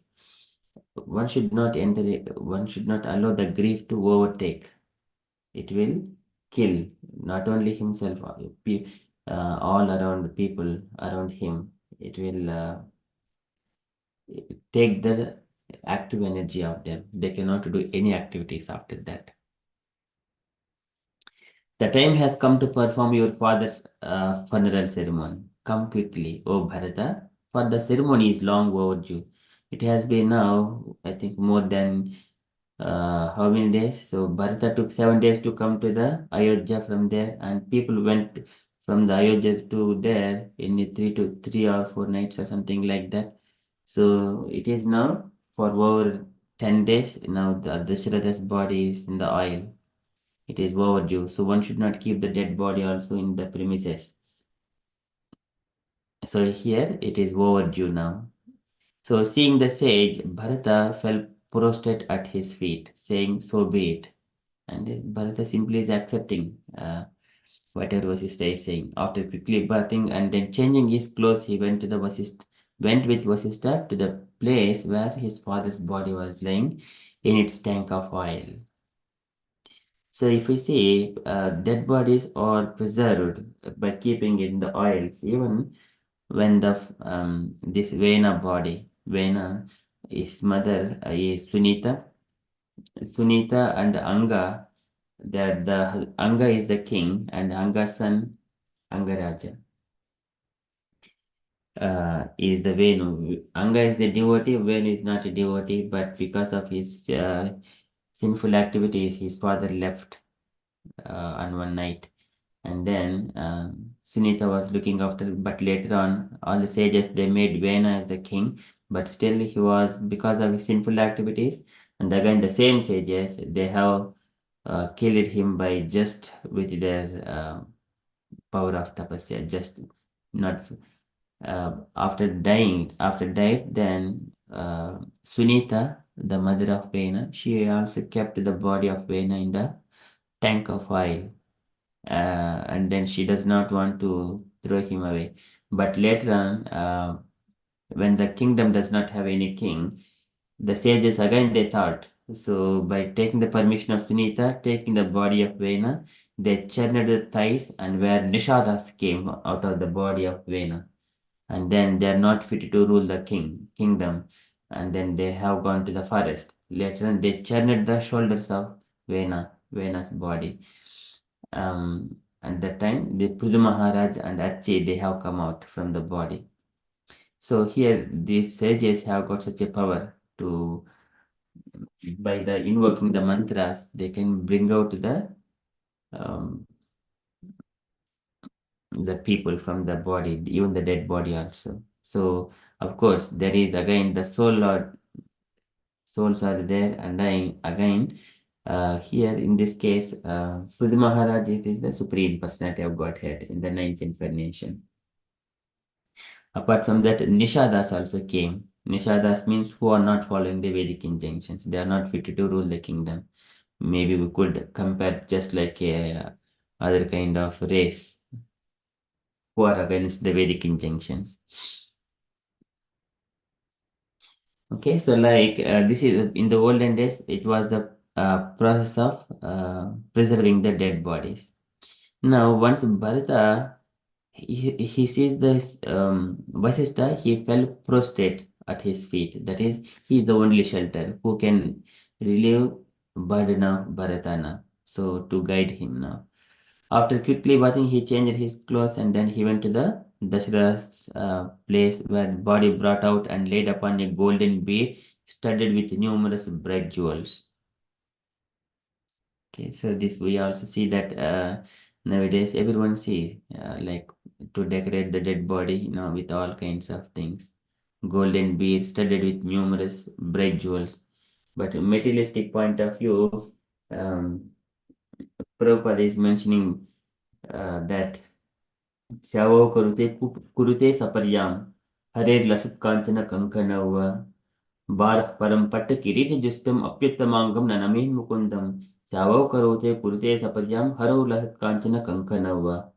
One should not enter it, one should not allow the grief to overtake. It will kill not only himself, all around the people around him. It will take the active energy of them. They cannot do any activities after that. The time has come to perform your father's funeral ceremony. Come quickly, O Bharata, for the ceremony is long overdue. It has been now, I think, more than how many days? So Bharata took 7 days to come to the Ayodhya from there, and people went from the Ayodhya to there in 3 or 4 nights or something like that. So it is now for over 10 days. Now the Dasharatha's body is in the oil. It is overdue. So one should not keep the dead body also in the premises. So here it is overdue now. So seeing the sage, Bharata fell prostrate at his feet, saying, "So be it." And then Bharata simply is accepting whatever Vasishtha is saying. After quickly bathing and then changing his clothes, he went with Vasishtha to the place where his father's body was lying in its tank of oil. So if we see dead bodies are preserved by keeping in the oils, even when the this Vena body, Vena, his mother is Sunita and Anga, that the Anga is the king and Anga's son Angaraja is the Venu. Anga is the devotee, Venu is not a devotee, but because of his sinful activities, his father left on one night. And then Sunita was looking after, but later on, all the sages they made Vena as the king, but still he was, because of his sinful activities. And again, the same sages they have killed him by just with their power of tapasya, just not after died, then Sunita, the mother of Vena, she also kept the body of Vena in the tank of oil, and then she does not want to throw him away. But later on, when the kingdom does not have any king, the sages again they thought. So by taking the permission of Sunita, taking the body of Vena, they churned the thighs and where Nishadas came out of the body of Vena. And then they are not fit to rule the kingdom. And then they have gone to the forest. Later on, they churned the shoulders of Vena's body. At that time, the Prudu Maharaj and Archie, they have come out from the body. So here, these sages have got such a power to, by the invoking the mantras, they can bring out um, the people from the body, even the dead body also. So, of course, there is again the souls are there, and then again, here in this case, Prudu Maharaj it is the supreme personality of Godhead in the ninth incarnation. Apart from that, Nishadas also came. Nishadas means who are not following the Vedic injunctions. They are not fit to rule the kingdom. Maybe we could compare just like a other kind of race who are against the Vedic injunctions. Okay, so like this is in the olden days, it was the process of preserving the dead bodies. Now, once Bharata he sees this Vasistha, he fell prostrate at his feet. That is, he is the only shelter who can relieve burden of Bharatana. So to guide him now. After quickly bathing, he changed his clothes and then he went to the Dasharath's place where body brought out and laid upon a golden bier studded with numerous bright jewels. Okay, so this we also see that nowadays everyone see like to decorate the dead body, with all kinds of things. Golden beads studded with numerous bright jewels. But materialistic point of view, um, Prabhupada is mentioning that Syavo kurute saparyam harer lasat kanchana kankanawa bar param patta kiriti justam apyuttamangam naname mukundam Syavo kurute saparyam haro lasat kanchana kankanawa.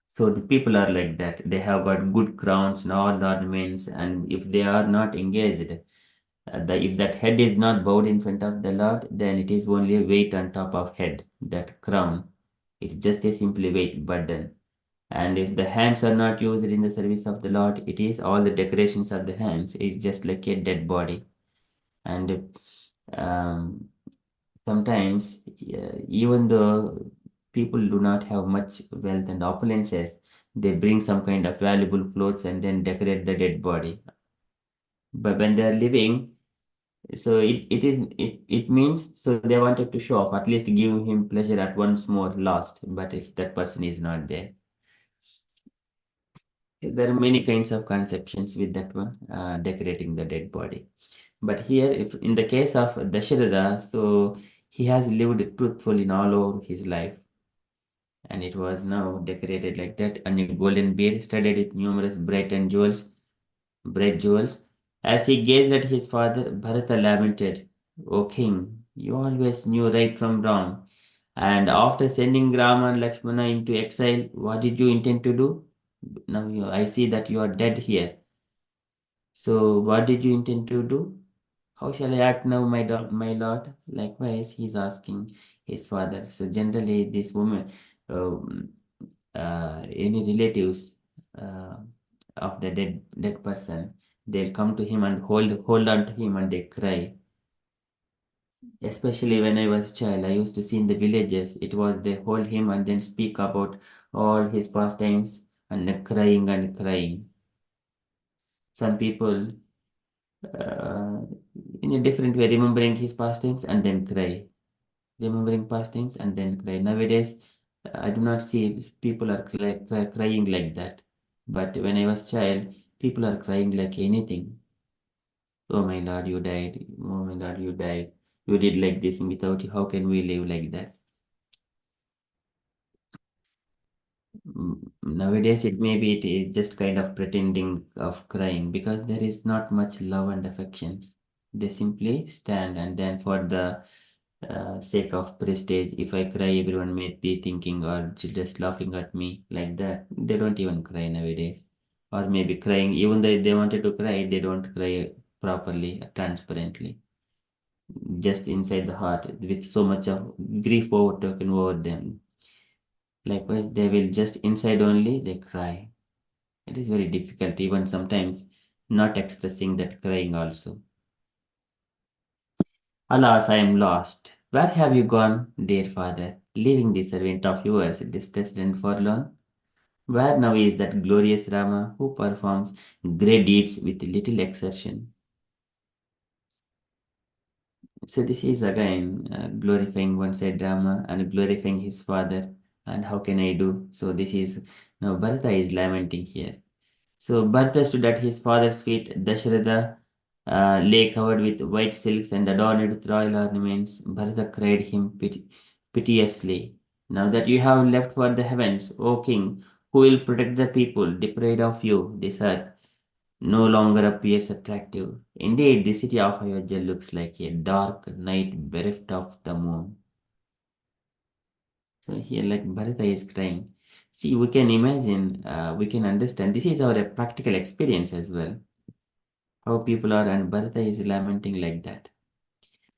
So the people are like that. They have got good crowns and all the ornaments, and if they are not engaged, if that head is not bowed in front of the Lord, then it is only a weight on top of head. That crown, it's just a simple weight burden. And if the hands are not used in the service of the Lord, it is all the decorations of the hands is just like a dead body. And um, sometimes, even though people do not have much wealth and opulences, they bring some kind of valuable clothes and then decorate the dead body. But when they are living, so it means so they wanted to show off, at least give him pleasure at once more last. But if that person is not there, there are many kinds of conceptions with that one, decorating the dead body. But here, if in the case of Dasharatha, so he has lived truthfully in all over his life, and it was now decorated like that, and a golden beard studded with numerous bright jewels. As he gazed at his father, Bharata lamented, "O king, you always knew right from wrong, and after sending Rama and Lakshmana into exile, what did you intend to do? Now I see that you are dead here. So what did you intend to do? How shall I act now, my lord?" Likewise, he's asking his father. So generally, this woman, um, any relatives uh, of the dead person, they'll come to him and hold on to him and they cry. Especially when I was a child, I used to see in the villages, it was they hold him and then speak about all his pastimes and crying and crying. Some people uh, in a different way, remembering his pastimes and then cry, remembering pastimes and then cry. Nowadays, I do not see people are crying like that. But when I was child, people are crying like anything. Oh my Lord, you died. Oh my Lord, you died. You did like this. Without you, how can we live like that? Nowadays, it is just kind of pretending of crying because there is not much love and affections. They simply stand and then for the sake of prestige, if I cry, everyone may be thinking or just laughing at me like that. They don't even cry nowadays. Or maybe crying, even though they wanted to cry, they don't cry properly, transparently, just inside the heart with so much of grief overtaken over them. Likewise, they will just inside only, they cry. It is very difficult, even sometimes not expressing that crying also. Alas, I am lost. Where have you gone, dear father, leaving the servant of yours distressed and forlorn? Where now is that glorious Rama who performs great deeds with little exertion? So this is again glorifying one side Rama and glorifying his father. And how can I do? So this is now Bharata is lamenting here. So Bharata stood at his father's feet. Dasharatha lay covered with white silks and adorned with royal ornaments. Bharata cried him piteously. Now that you have left for the heavens, O king, who will protect the people deprived of you, this earth no longer appears attractive. Indeed, the city of Ayodhya looks like a dark night bereft of the moon. So here, like Bharata is crying. See, we can imagine, we can understand. This is our practical experience as well. How people are, and Bharata is lamenting like that.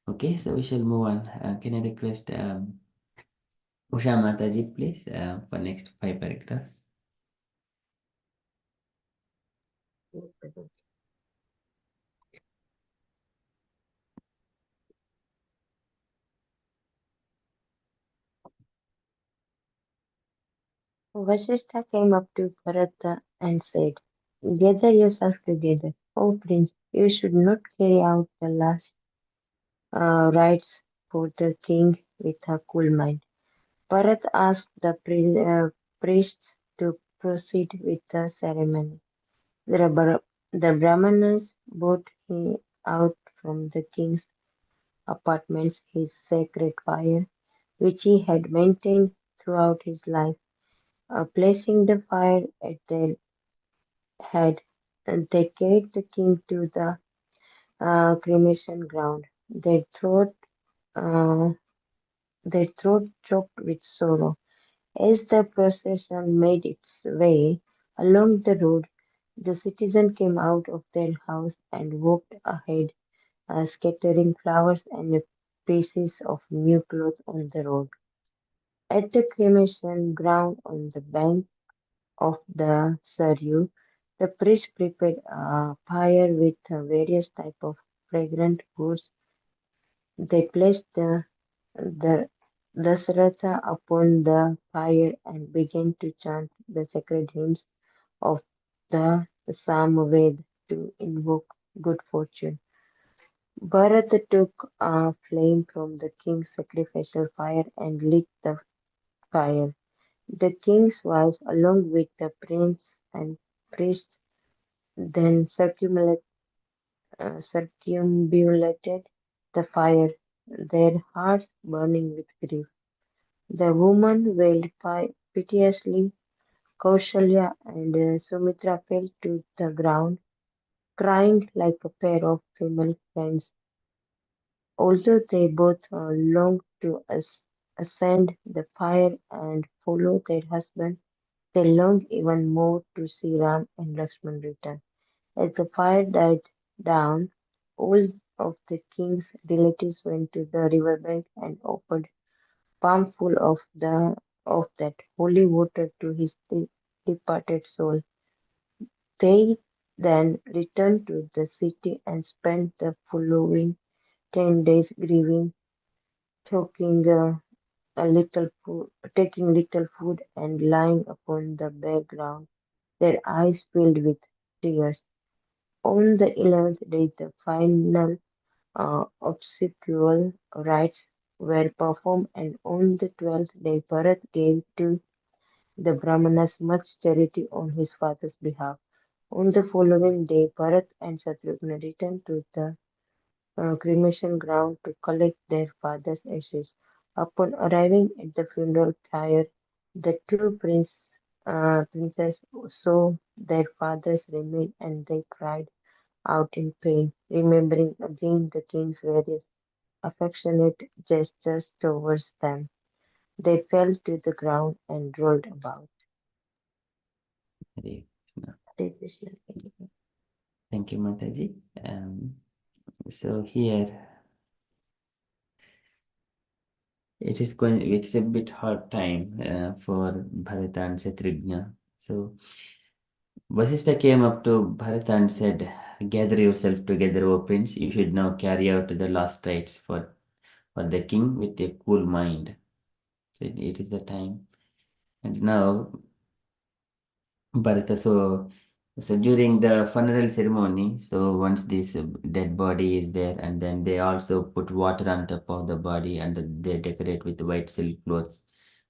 Okay, so we shall move on. Can I request Usha Mataji, please, for next 5 paragraphs. Vasishtha came up to Bharata and said, "Gather yourself together, O prince. You should not carry out the last rites for the king with a cool mind." Bharat asked the priests to proceed with the ceremony. The Brahmanas brought him out from the king's apartments his sacred fire, which he had maintained throughout his life. Placing the fire at their head, and they carried the king to the cremation ground, uh, their throat choked with sorrow. As the procession made its way along the road, the citizens came out of their house and walked ahead, scattering flowers and pieces of new cloth on the road. At the cremation ground on the bank of the Saryu, the priest prepared a fire with various types of fragrant woods. They placed the Dasratha upon the fire and began to chant the sacred hymns of the Samved to invoke good fortune. Bharata took a flame from the king's sacrificial fire and lit the fire. The king's wives, along with the prince and priest, then circumambulated the fire, their hearts burning with grief. The woman wailed piteously. Kaushalya and Sumitra fell to the ground, crying like a pair of female friends. Although they both longed to ascend the fire and follow their husband, they longed even more to see Ram and Lakshman return. As the fire died down, all of the king's relatives went to the riverbank and offered palmful of that holy water to his departed soul. They then returned to the city and spent the following 10 days grieving, taking taking little food and lying upon the bare ground, their eyes filled with tears. On the 11th day, the final obsequial rites were performed, and on the 12th day, Bharat gave to the Brahmanas much charity on his father's behalf. On the following day, Bharat and Shatrugna returned to the cremation ground to collect their father's ashes. Upon arriving at the funeral pyre, the two princes saw their father's remains and they cried out in pain, remembering again the king's various affectionate gestures towards them. They fell to the ground and rolled about. Hare Krishna. Hare Krishna. Thank you, Mataji. So here it's a bit hard time for Bharata and Shatrugna. So Vasishtha came up to Bharata and said, "Gather yourself together, O prince. You should now carry out the last rites for the king with a cool mind." So it is the time. And now Bharata, so during the funeral ceremony, so once this dead body is there, and then they also put water on top of the body, and they decorate with white silk clothes,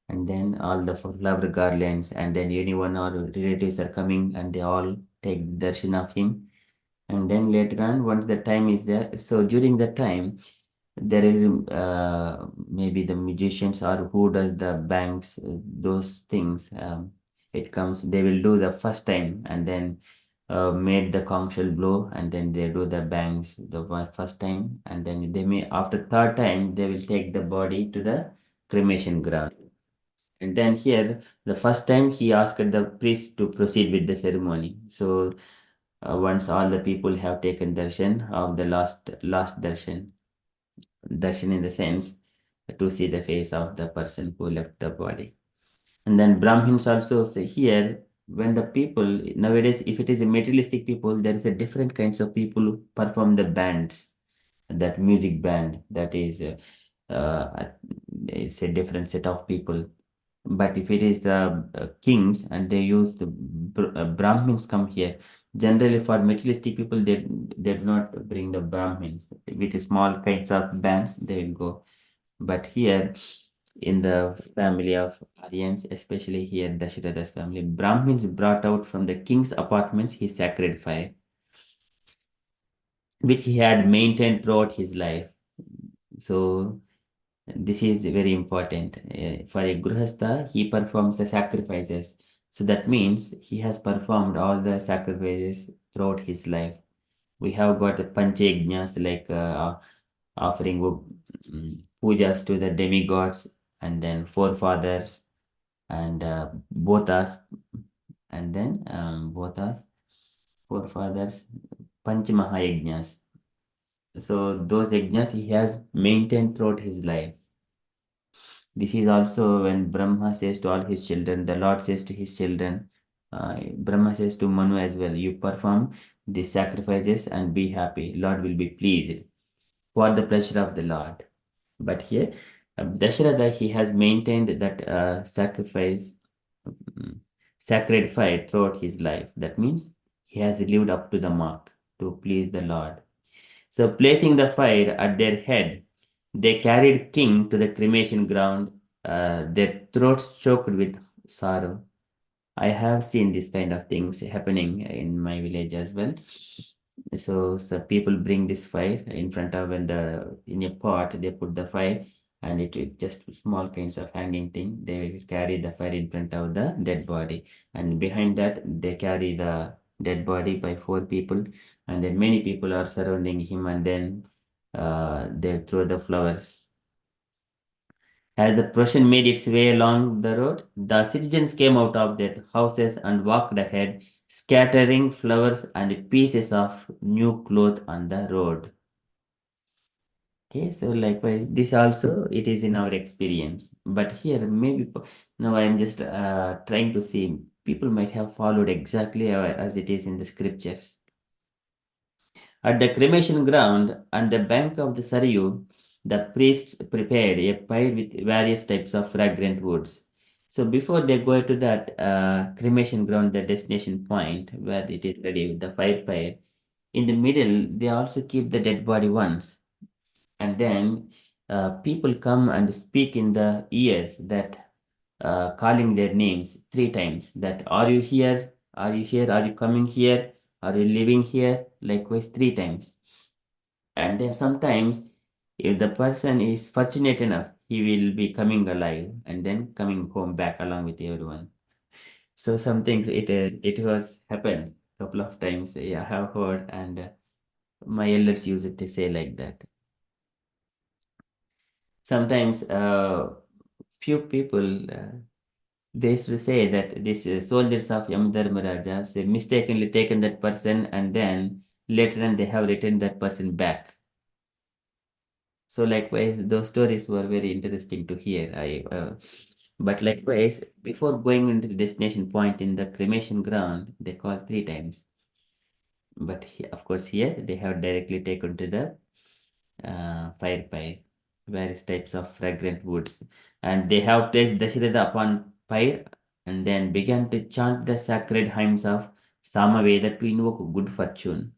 and then all the flower garlands, and then anyone or relatives are coming, and they all take darshan of him, and then later on, once the time is there, so during the time, there is maybe the magicians or who does the banks, those things. It comes, they will do the first time and then made the conch shell blow and then they do the bangs the first time and then they may after third time they will take the body to the cremation ground. And then here, the first time he asked the priest to proceed with the ceremony. So once all the people have taken darshan of the last darshan in the sense. to see the face of the person who left the body. And then Brahmins also say here, when the people nowadays, if it is a materialistic people, there is a different kinds of people who perform the bands, that music band, that is it's a different set of people. But if it is the kings and they use the Brahmins come here, generally for materialistic people, they do not bring the Brahmins. With small kinds of bands, they will go. But here, in the family of Aryans, especially here in Dasharatha's family, Brahmins brought out from the king's apartments his sacred fire, which he had maintained throughout his life. So this is very important. For a Grihastha, he performs the sacrifices. So that means he has performed all the sacrifices throughout his life. We have got the Panchayajnas like offering pujas to the demigods and then forefathers and botas and then botas, forefathers, Panchmahayajnas. So those yajnas he has maintained throughout his life. This is also when Brahma says to all his children, the Lord says to his children, Brahma says to Manu as well, you perform the sacrifices and be happy. Lord will be pleased for the pleasure of the Lord. But here, Dasharatha, he has maintained that sacrifice, sacred fire throughout his life. That means he has lived up to the mark to please the Lord. So, placing the fire at their head, they carried king to the cremation ground, their throats choked with sorrow. I have seen this kind of things happening in my village as well. So people bring this fire in front of when the in a pot they put the fire and it just small kinds of hanging thing. They carry the fire in front of the dead body, and behind that they carry the dead body by four people, and then many people are surrounding him, and then they throw the flowers. As the procession made its way along the road, the citizens came out of their houses and walked ahead, scattering flowers and pieces of new cloth on the road. Okay, so likewise, this also it is in our experience. But here, maybe now I am just trying to see people might have followed exactly as it is in the scriptures. At the cremation ground on the bank of the Sarayu, the priests prepared a pyre with various types of fragrant woods. So before they go to that cremation ground, the destination point where it is ready, the fire pyre, in the middle they also keep the dead body once, and then people come and speak in the ears that calling their names three times. That are you here? Are you here? Are you coming here? Are you living here? Likewise, three times. And then sometimes, if the person is fortunate enough, he will be coming alive and then coming home back along with everyone. So some things it was happened couple of times. Yeah, I have heard, and my elders use it to say like that. Sometimes, few people they used to say that these soldiers of Yamadharmaraja they mistakenly taken that person, and then later on they have returned that person back. So likewise, those stories were very interesting to hear. But likewise, before going into the destination point in the cremation ground, they call three times. But of course, here they have directly taken to the fire pile, various types of fragrant woods, and they have placed Dasharatha upon fire, and then began to chant the sacred hymns of Samaveda to invoke good fortune.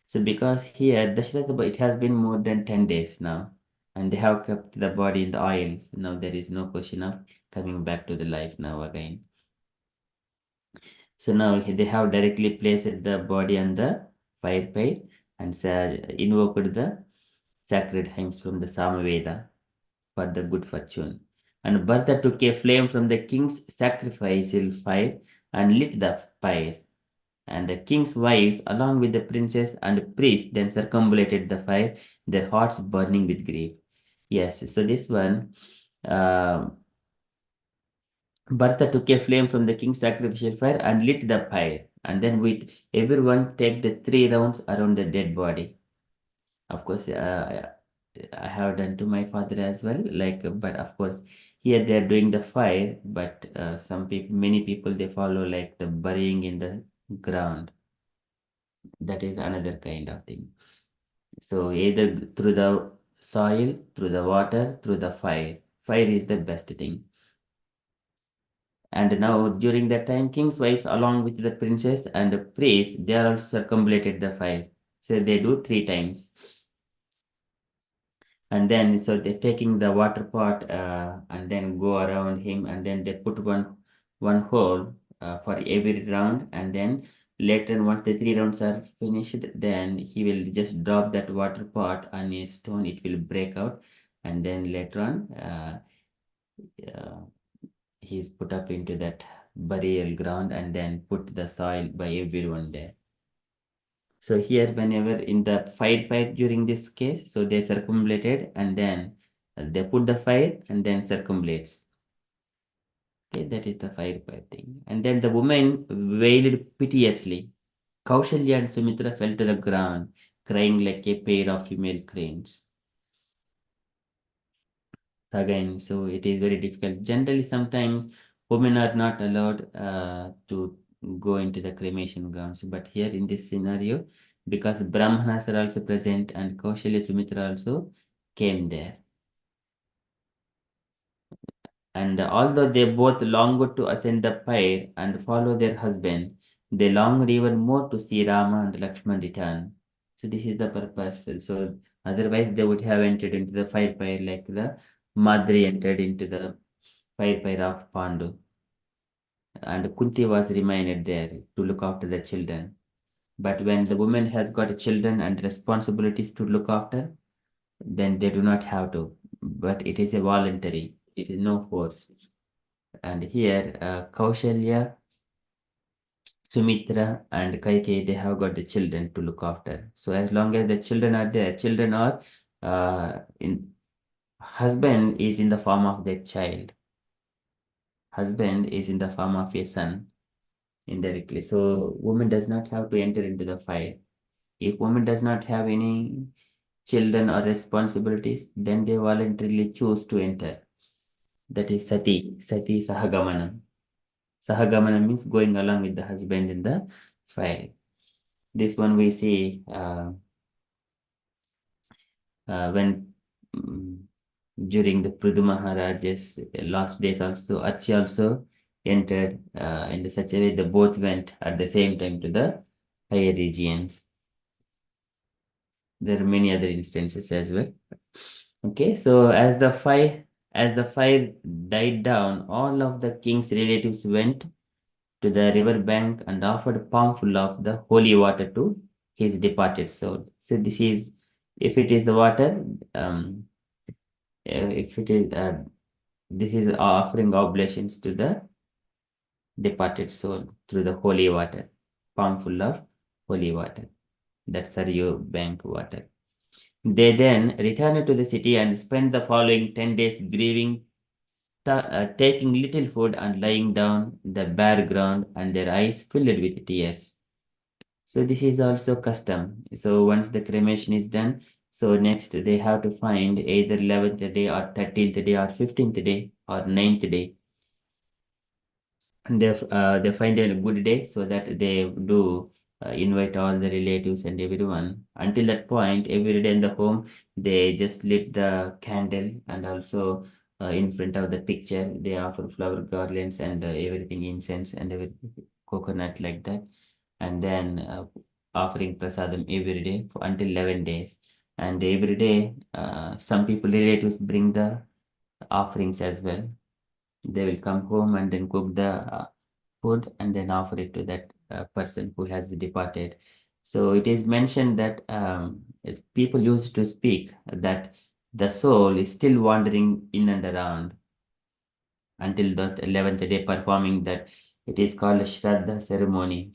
So because here Dasharatha, it has been more than 10 days now, and they have kept the body in the oils. Now there is no question of coming back to the life now again. So now they have directly placed the body on the fire pile and invoked the sacred hymns from the Samaveda for the good fortune. And Bharata took a flame from the king's sacrificial fire and lit the fire. And the king's wives, along with the princess and priest, then circumambulated the fire, their hearts burning with grief. Yes, so this one, Bharata took a flame from the king's sacrificial fire and lit the fire. And then we everyone take the 3 rounds around the dead body. Of course, I have done to my father as well. Like, but of course, here they are doing the fire, but many people, they follow like the burying in the ground. That is another kind of thing. So either through the soil, through the water, through the fire. Fire is the best thing. And now during that time, king's wives along with the princess and the priest, they are also circumambulated the fire. So they do 3 times. And then so they're taking the water pot and then go around him, and then they put one hole for every round, and then later once the 3 rounds are finished, then he will just drop that water pot on a stone, it will break out, and then later on uh, he's put up into that burial ground and then put the soil by everyone there. So here, whenever in the fire during this case, so they circumambulated and then they put the fire and then circumambulates. Okay, that is the fire thing. And then the woman wailed piteously. Kaushalya and Sumitra fell to the ground, crying like a pair of female cranes. Again, so it is very difficult. Generally, sometimes women are not allowed to go into the cremation grounds. But here in this scenario, because Brahmanas are also present and Kaushalya Sumitra also came there. And although they both longed to ascend the pyre and follow their husband, they longed even more to see Rama and Lakshman return. So this is the purpose. So otherwise they would have entered into the fire pyre like the Madri entered into the fire pyre of Pandu. And Kunti was remained there to look after the children. But when the woman has got children and responsibilities to look after, then they do not have to. But it is a voluntary, it is no force. And here, Kaushalya, Sumitra, and Kaikeyi, they have got the children to look after. So as long as the children are there, children are in husband is in the form of their child. Husband is in the form of a son indirectly. So woman does not have to enter into the fire. If woman does not have any children or responsibilities, then they voluntarily choose to enter. That is sati. Sati sahagamana. Sahagamana means going along with the husband in the fire. This one we see when during the Prudu Maharaj's last days also, Archie also entered in the such a way they both went at the same time to the higher regions. There are many other instances as well. Okay, so as the fire died down, all of the king's relatives went to the river bank and offered a palmful of the holy water to his departed soul. So this is, if it is the water, if it is, this is offering oblations to the departed soul through the holy water, palmful of holy water. That's Saryu bank water. They then returned to the city and spent the following 10 days grieving, taking little food and lying down the bare ground, and their eyes filled with tears. So this is also custom. So once the cremation is done, so next they have to find either 11th day or 13th day or 15th day or 9th day. And they find a good day so that they do invite all the relatives and everyone. Until that point, every day in the home, they just lit the candle, and also in front of the picture, they offer flower garlands and everything, incense and everything, coconut like that, and then offering prasadam every day for until 11 days. And every day, some people, relatives, bring the offerings as well. They will come home and then cook the food and then offer it to that person who has departed. So it is mentioned that people used to speak that the soul is still wandering in and around until that 11th day, performing that. It is called Shraddha ceremony.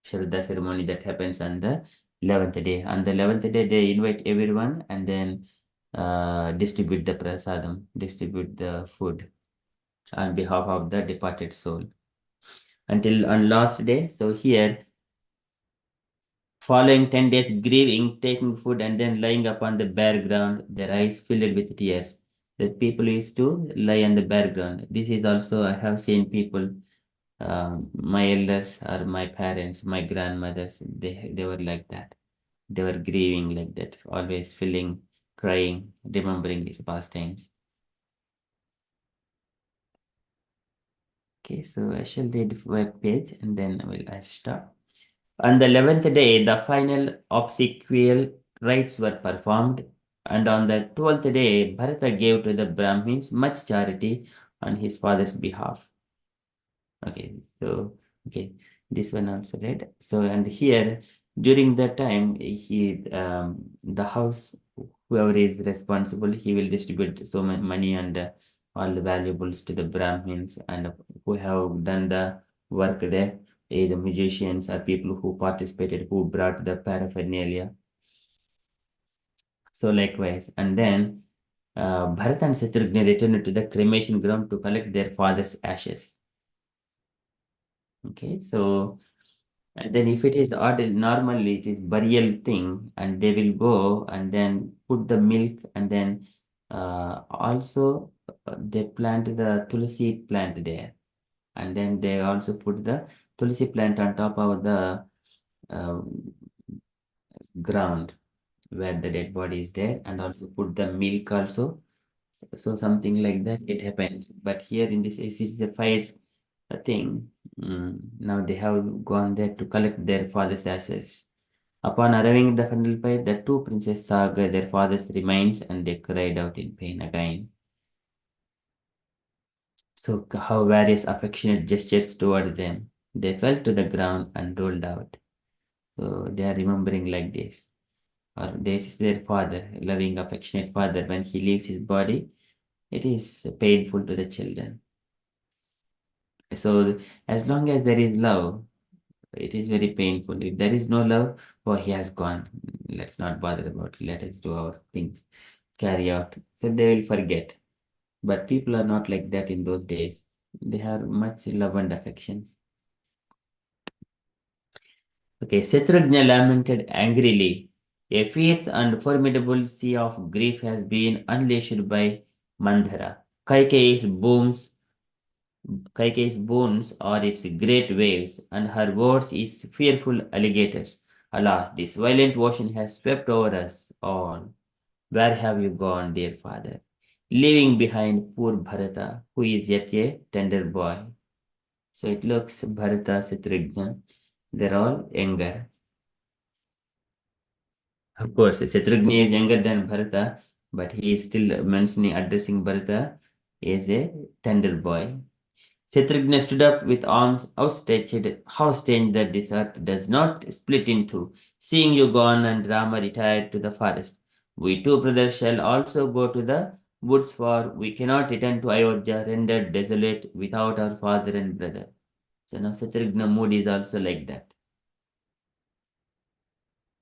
Shraddha ceremony that happens on the 11th day. On the 11th day, they invite everyone and then distribute the prasadam, distribute the food on behalf of the departed soul until on last day. So here Following 10 days grieving, taking food, and then lying upon the bare ground, their eyes filled with tears. The people used to lie on the bare ground. This is also, I have seen people, my elders or my parents, my grandmothers, they were like that. They were grieving like that, always feeling, crying, remembering these past times. Okay, so I shall read the web page and then I'll stop. On the 11th day, the final obsequial rites were performed, and on the 12th day, Bharata gave to the Brahmins much charity on his father's behalf. Okay, so okay, this one also read. So and here during that time, the house, whoever is responsible, he will distribute so much money and all the valuables to the Brahmins and who have done the work there, the musicians or people who participated, who brought the paraphernalia. So likewise, and then Bharat and Shatrugna returned to the cremation ground to collect their father's ashes. Okay, so and then if it is odd, normally it is burial thing, and they will go and then put the milk and then also they plant the tulsi plant there, and then they also put the tulsi plant on top of the uh, ground where the dead body is there, and also put the milk also. So something like that it happens. But here in this is a fire thing. Now they have gone there to collect their father's ashes. Upon arriving at the funeral pyre, the two princes saw their father's remains and they cried out in pain again. So how various affectionate gestures toward them. They fell to the ground and rolled out. So they are remembering like this. Or this is their father, loving, affectionate father. When he leaves his body, it is painful to the children. So as long as there is love, it is very painful. If there is no love, oh, he has gone. Let's not bother about it. Let us do our things, carry out. So they will forget. But people are not like that in those days. They have much love and affections. Okay, Shatrugna lamented angrily. A fierce and formidable sea of grief has been unleashed by Mandhara. Kaikeyi's booms Kaike's bones are its great waves, and her words its fearful alligators. Alas, this violent ocean has swept over us all. Where have you gone, dear father? Leaving behind poor Bharata, who is yet a tender boy. So it looks Bharata, Shatrugna, they're all younger. Of course, Shatrugna is younger than Bharata, but he is still addressing Bharata as a tender boy. Shatrugna stood up with arms outstretched. How strange that this earth does not split in two. Seeing you gone and Rama retired to the forest, we two brothers shall also go to the woods, for we cannot return to Ayodhya rendered desolate without our father and brother. So now Shatrugna mood is also like that.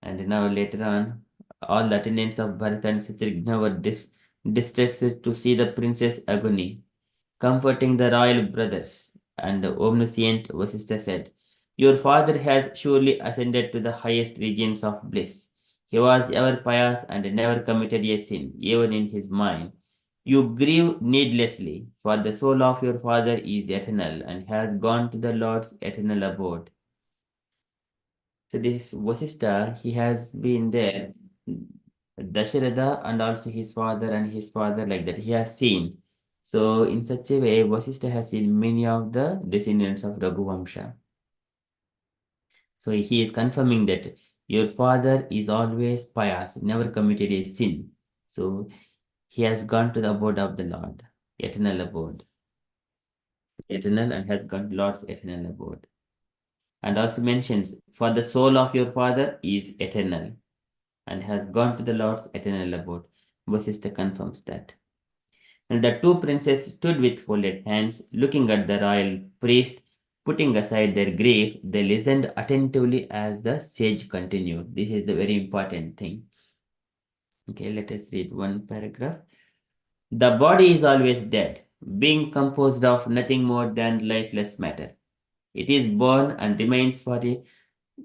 And now later on, all the attendants of Bharat and Shatrugna were distressed to see the princess agony. Comforting the royal brothers, and the omniscient Vasishtha said, your father has surely ascended to the highest regions of bliss. He was ever pious and never committed a sin, even in his mind. You grieve needlessly, for the soul of your father is eternal and has gone to the Lord's eternal abode. So this Vasishtha, he has been there, Dasharatha and also his father and his father like that. He has seen. So in such a way, Vasishtha has seen many of the descendants of Raghuvamsha. So he is confirming that your father is always pious, never committed a sin. So he has gone to the abode of the Lord, eternal abode, eternal, and has gone to Lord's eternal abode. And also mentions, for the soul of your father is eternal and has gone to the Lord's eternal abode. Vasishtha confirms that. And the two princes stood with folded hands, looking at the royal priest. Putting aside their grief, they listened attentively as the sage continued. This is the very important thing. Okay, let us read one paragraph. The body is always dead, being composed of nothing more than lifeless matter. It is born and remains for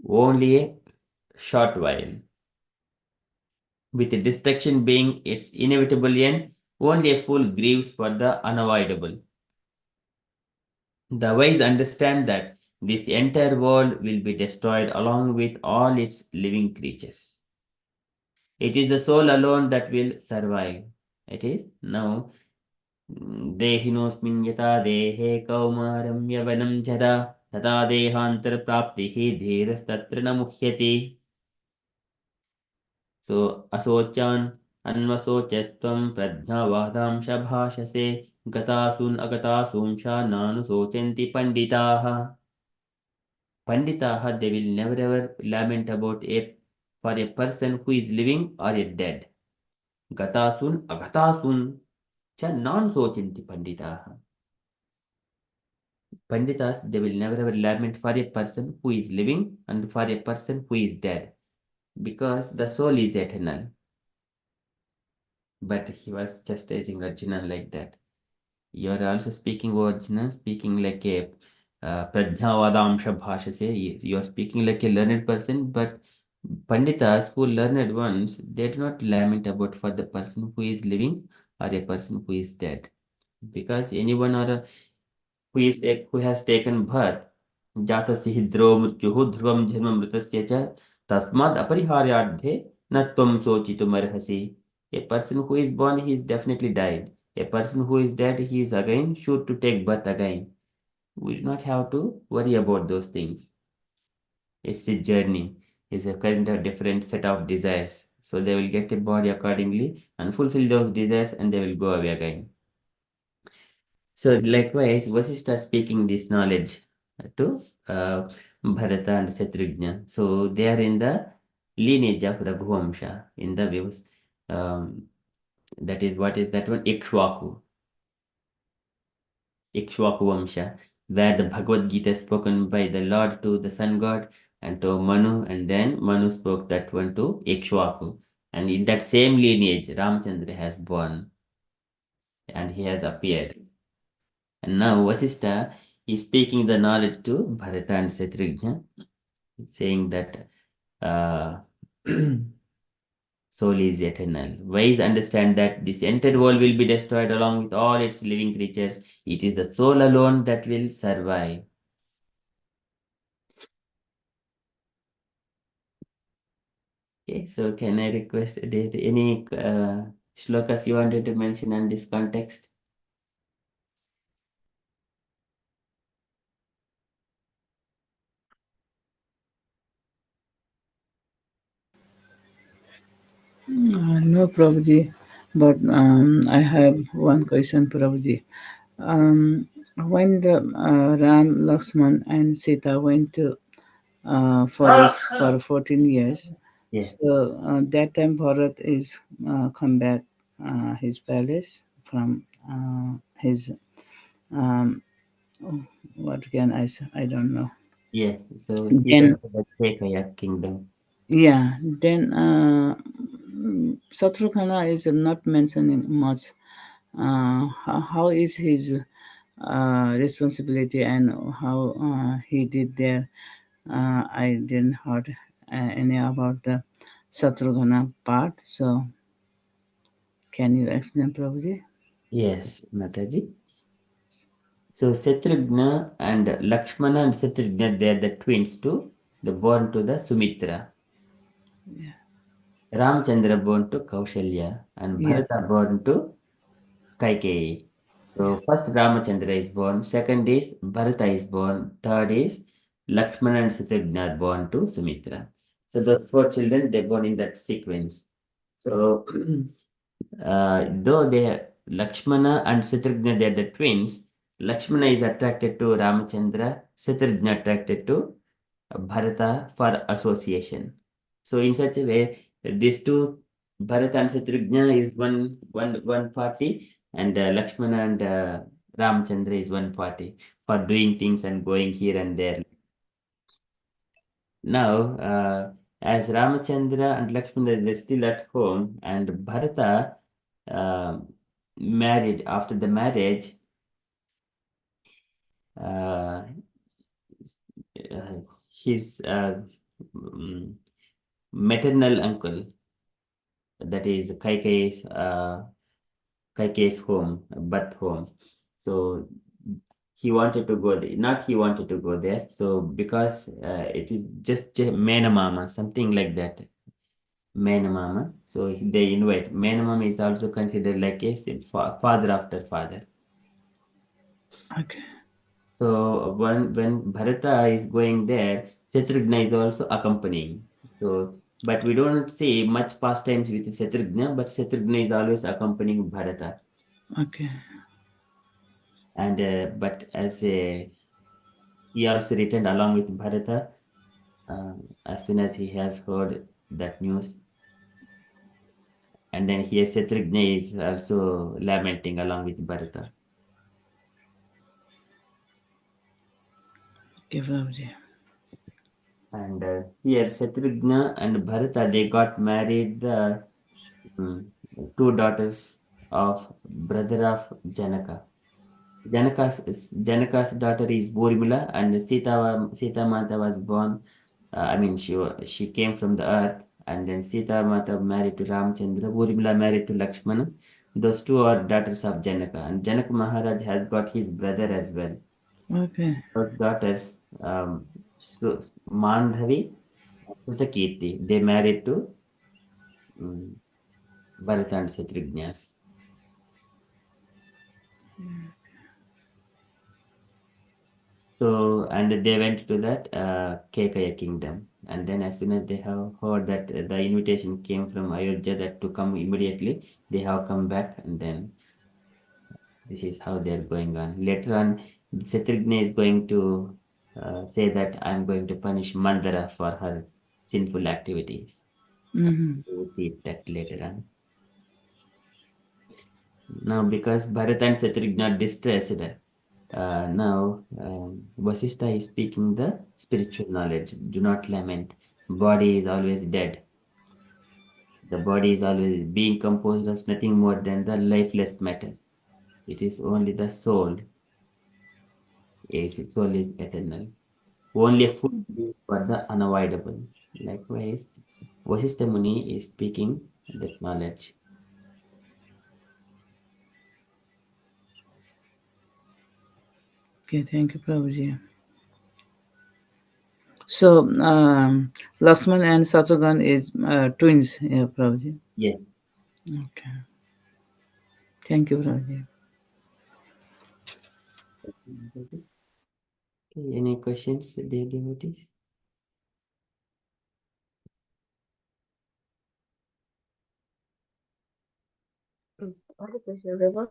only a short while. With destruction being its inevitable end, only a fool grieves for the unavoidable. The wise understand that this entire world will be destroyed along with all its living creatures. It is the soul alone that will survive. It is now देहिनोऽस्मिन् यथा देहे कौमारं यवनं जरा तथा देहान्तरप्राप्तिः धीरस्तत्र न मुह्यति. So असोचान् अन्वसोचस्त्वं प्रज्ञावादांश भाषसे गतासून् अगतासूंशा नानुशोचन्ति पंडिताः. Panditaha, they will never ever lament about for a person who is living or a dead. Gatasun agatasun cha non sochanti panditaha. Panditas, they will never ever lament for a person who is living and for a person who is dead, because the soul is eternal. But he was chastising Arjuna like that. You are also speaking, Arjuna, speaking like a Prajnavadamsha Bhashase. You are speaking like a learned person, but Panditas who learned ones, they do not lament about for the person who is living or a person who is dead. Because anyone or who has taken birth, Jatasi hidro mrityuhu dhruvam janma mritasya cha tasmad apariharyadhe na tvam sochitum arhasi. A person who is born, he is definitely died. A person who is dead, he is again sure to take birth again. We do not have to worry about those things. It's a journey. It's a kind of different set of desires. So they will get a body accordingly and fulfill those desires and they will go away again. So likewise, Vasishtha speaking this knowledge to Bharata and Shatrugna. So they are in the lineage of Raghuvamsha, in the views. That is, what is that one? Ikshwaku. Ikshwaku Vamsha, where the Bhagavad Gita is spoken by the Lord to the sun god and to Manu, and then Manu spoke that one to Ikshwaku. And in that same lineage, Ramchandra has born and he has appeared. And now Vasishtha is speaking the knowledge to Bharata and Shatrugna, saying that uh, soul is eternal. Wise understand that this entire world will be destroyed along with all its living creatures. It is the soul alone that will survive. Okay, so can I request any shlokas you wanted to mention in this context? No, Prabhuji, but I have one question, Prabhuji. When the Ram, Lakshman, and Sita went to forest for 14 years, Yes. so that time Bharat is come back his palace from his um, what can I say? I don't know. Yes. So he Then went to the Kekaya kingdom. yeah, then Satrughna is not mentioning much. How is his responsibility and how he did there? I didn't heard any about the Satrughna part. So can you explain, Prabhuji? Yes, Mataji. So Shatrugna and Lakshmana and Shatrugna, they are the twins too. They born to the Sumitra. Ramchandra born to Kaushalya and Yes. Bharata born to Kaikeyi. So first Ramachandra is born, second is Bharata is born, third is Lakshmana and Shatrugna are born to Sumitra. So those four children, they born in that sequence. So though they Lakshmana and Shatrugna, they are the twins, Lakshmana is attracted to Ramachandra, Shatrugna attracted to Bharata for association. So in such a way, these two, Bharata and Shatrugna is one party, and Lakshmana and Ramchandra is one party for doing things and going here and there. Now, as Ramachandra and Lakshmana they're still at home, and Bharata uh, married after the marriage. Uh, his mm, maternal uncle, that is Kaike's home, birth home. So he wanted to go there. Not he wanted to go there. So because it is just Menamama, something like that. Menamama. So they invite. Menamama is also considered like a father after father. Okay. So when Bharata is going there, Shatrugna is also accompanying. So but we don't see much pastimes with Shatrugna, but Shatrugna is always accompanying Bharata. Okay. And but as a he also returned along with Bharata as soon as he has heard that news. And then here Shatrugna is also lamenting along with Bharata. Okay, Prabhuji. And here Shatrugna and Bharata, they got married, the two daughters of brother of Janaka. Janaka's daughter is Borimula, and Sita Mata was born. She came from the earth, and then Sita Mata married to Ramchandra. Borimula married to Lakshmana. Those two are daughters of Janaka, and Janaka Maharaj has got his brother as well. Okay. Those daughters, Mandhavi and Krutakirti, they married to Bharata and Shatrugnas. So, and they went to that Kekaya kingdom. And then as soon as they have heard that the invitation came from Ayodhya that to come immediately, they have come back, and then this is how they're going on. Later on, Shatrugna is going to say that I'm going to punish Mandara for her sinful activities. Mm-hmm. We will see that later on. Now, because Bharat and Shatrugna are distressed, now Vasistha is speaking the spiritual knowledge. Do not lament. Body is always dead. The body is always being composed of nothing more than the lifeless matter. It is only the soul. Yes, its soul is eternal. Only food is for the unavoidable. Likewise, Vasistha Muni is speaking that knowledge. Okay, thank you, Prabhuji. So, Lakshman and Shatrughan is twins, yeah, Prabhuji. Yes. Okay. Thank you, Prabhuji. Okay, any questions, dear devotees? What is question, Prabhu?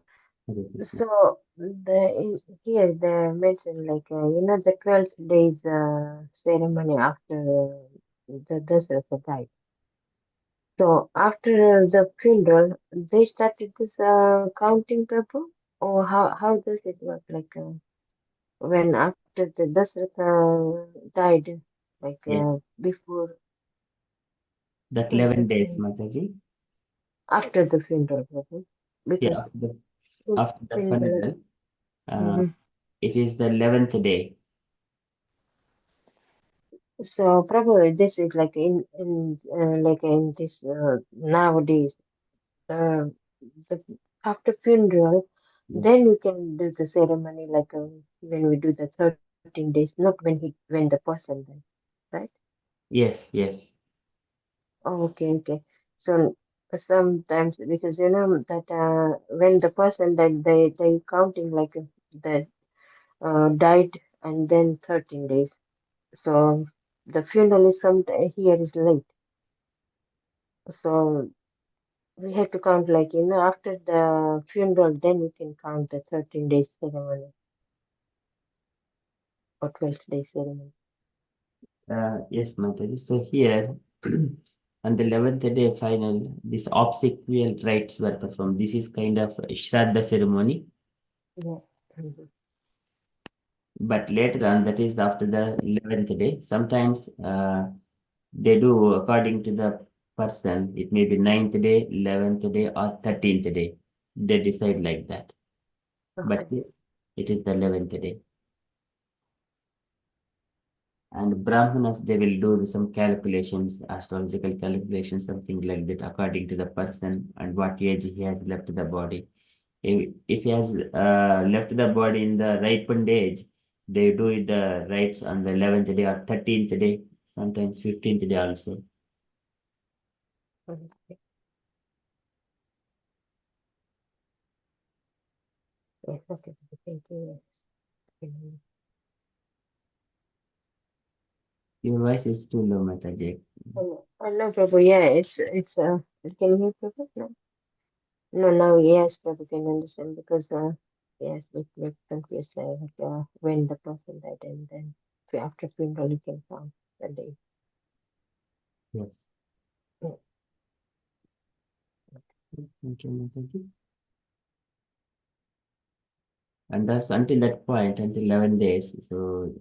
Hare Krishna. So here they mention like the 12th days ceremony after the Dasratha died. So after the funeral, they started this counting Prabhu, or how does it work? Like when after the Dasratha died, like Yes. before That like 11 days, before Mataji. after the funeral, Prabhu, Yeah, because after the funeral. funeral, uh, Mhm. it is the 11th day. So probably this is like in this nowadays uh, the, after funeral, Yes, then we can do the ceremony like when we do the 13 days, not when the person died, right? yes. Oh, okay. So sometimes because that when the person that they counting like that died and then 13 days. So the funeral is some here is late. So we have to count like after the funeral, then we can count the 13 days ceremony or 12 days ceremony. Yes, Mataji. So here, on the 11th day final, this obsequial rites were performed. This is kind of a Shraddha ceremony. Yeah. Mhm. But later on, that is after the 11th day, sometimes they do according to the person. It may be 9th day, 11th day, or 13th day. They decide like that. But Okay. it is the 11th day. And Brahmanas, they will do some calculations, astrological calculations, something like that, according to the person and what age he has left the body. If he has left the body in the ripened age, they do it the rites on the 11th day or 13th day, sometimes 15th day also. Okay. Yes, okay. Thank you. Yes. Your voice is too low, Mataji. No, Prabhu. Yeah, it's. Can you hear Prabhu? No. No, now yes, Prabhu can understand because yes, it gets confused when the person died and then after funeral you can count the day. Yes. Yeah. Thank you, Mataji. And that's until that point, until 11 days. So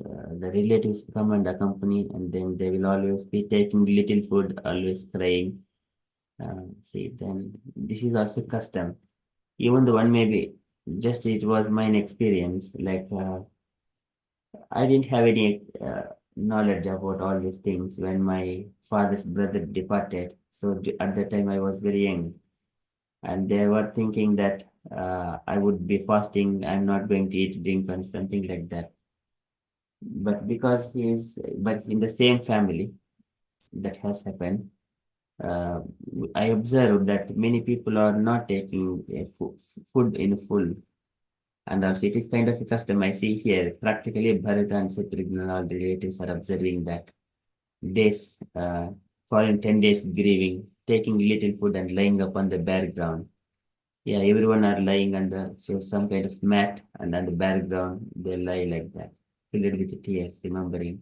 the relatives come and accompany, and then they will always be taking little food, always crying. See, then this is also custom. Even the one maybe just it was mine experience. Like I didn't have any knowledge about all these things when my father's brother departed. So at that time I was very young, and they were thinking that I would be fasting. I'm not going to eat, drink, and something like that. But because but in the same family that has happened, uh, I observed that many people are not taking food in full. And also, it is kind of a custom I see here. Practically, Bharata and Shatrugna, all the relatives are observing that days, following 10 days grieving, taking little food and lying upon the bare ground. Yeah, everyone are lying on the so some kind of mat, and on the bare ground they lie like that, filled with tears, remembering.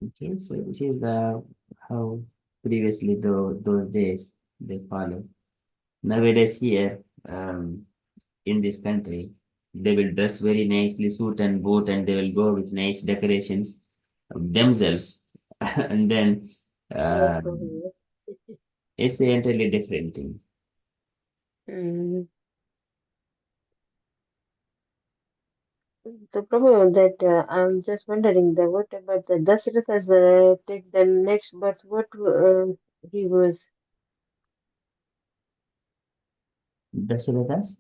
Okay, so this is the how previously those days they follow. Nowadays here, in this country, they will dress very nicely, suit and boot, and they will go with nice decorations themselves. And then Yes, uh, Prabhu. it's an entirely different thing. Mm. So Prabhu, that I'm just wondering that what about the Dasratha's take the next birth? What he was Dasharatha's?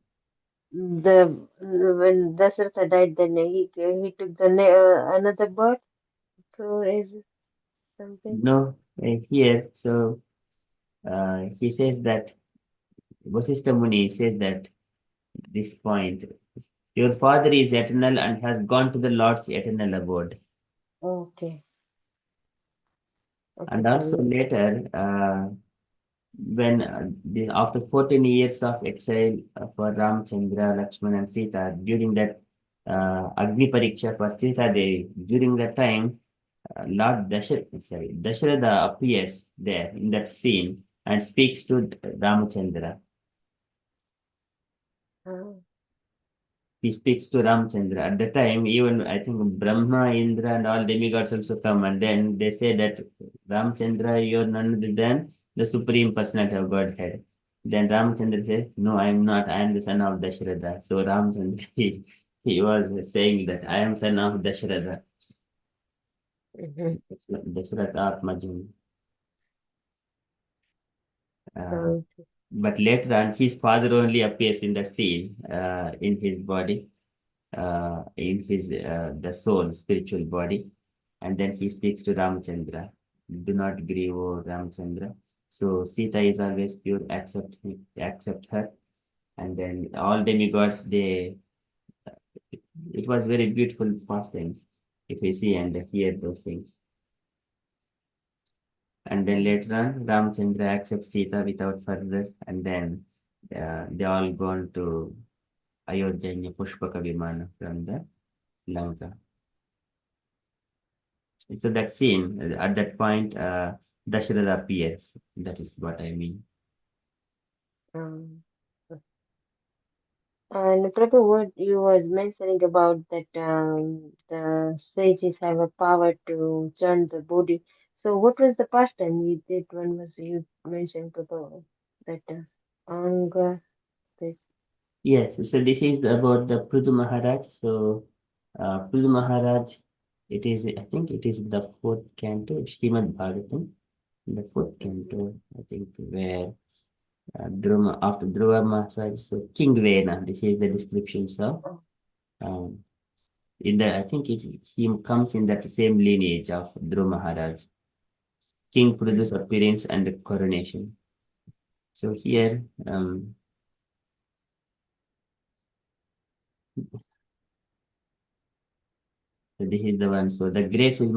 the when Dasratha died, then he took the another birth. So is it something? No, here. So he says that Vasistha Muni says that this point, your father is eternal and has gone to the Lord's eternal abode. Okay, okay, And also sorry. later, when after 14 years of exile for Ramchandra, Lakshmana, and Sita, during that Agni Pariksha for Sita Devi, during that time, Lord Dasharatha appears there in that scene and speaks to Ramachandra. Uh, He speaks to Ramchandra. At the time, even I think Brahma, Indra, and all demigods also come, and then they say that Ramchandra, you're none other than the Supreme Personality of Godhead. Then Ramchandra says, no, I am not. I am the son of Dasharatha. So Ramchandra, he was saying that I am son of Dasharatha. mhm. Dasharatha Atmajam. Uh, So, but later on, his father only appears in the scene in his body, in his the soul, spiritual body, and then he speaks to Ramchandra. Do not grieve, O Ramchandra. So Sita is always pure, accept her, and then all demigods it was very beautiful pastimes if we see and hear those things. And then mm, later on, Ramchandra accepts Sita without further, and then they all gone to Ayodhya in a Pushpaka Vimana from the Lanka. So that scene, at that point, Dasharatha appears. That is what I mean. um, and Prabhu, what you was mentioning about that the sages have a power to turn the body. So what was the pastime you did? One was you mentioned Prabhu that anger, this. Yes, so this is about the Prithu Maharaj. So, Prithu Maharaj, it is, I think it is the fourth canto, Srimad Bhagavatam, the fourth canto, I think, where after Dhruva Maharaj, so King Vena, this is the description. So, um, in the, I think he comes in that same lineage of Dhruva Maharaj, King Prithu's appearance and coronation. So here, so this is the one. So the great sage,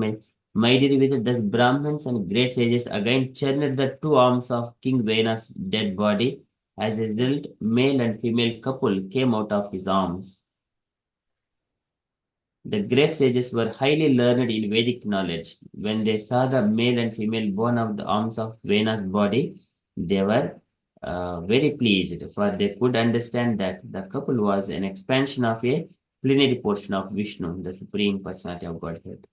my dear with thus Brahmins and great sages again churned the two arms of King Vena's dead body. As a result, male and female couple came out of his arms. The great sages were highly learned in Vedic knowledge. When they saw the male and female born of the arms of Vena's body, they were very pleased, for they could understand that the couple was an expansion of a plenary portion of Vishnu, the Supreme Personality of Godhead.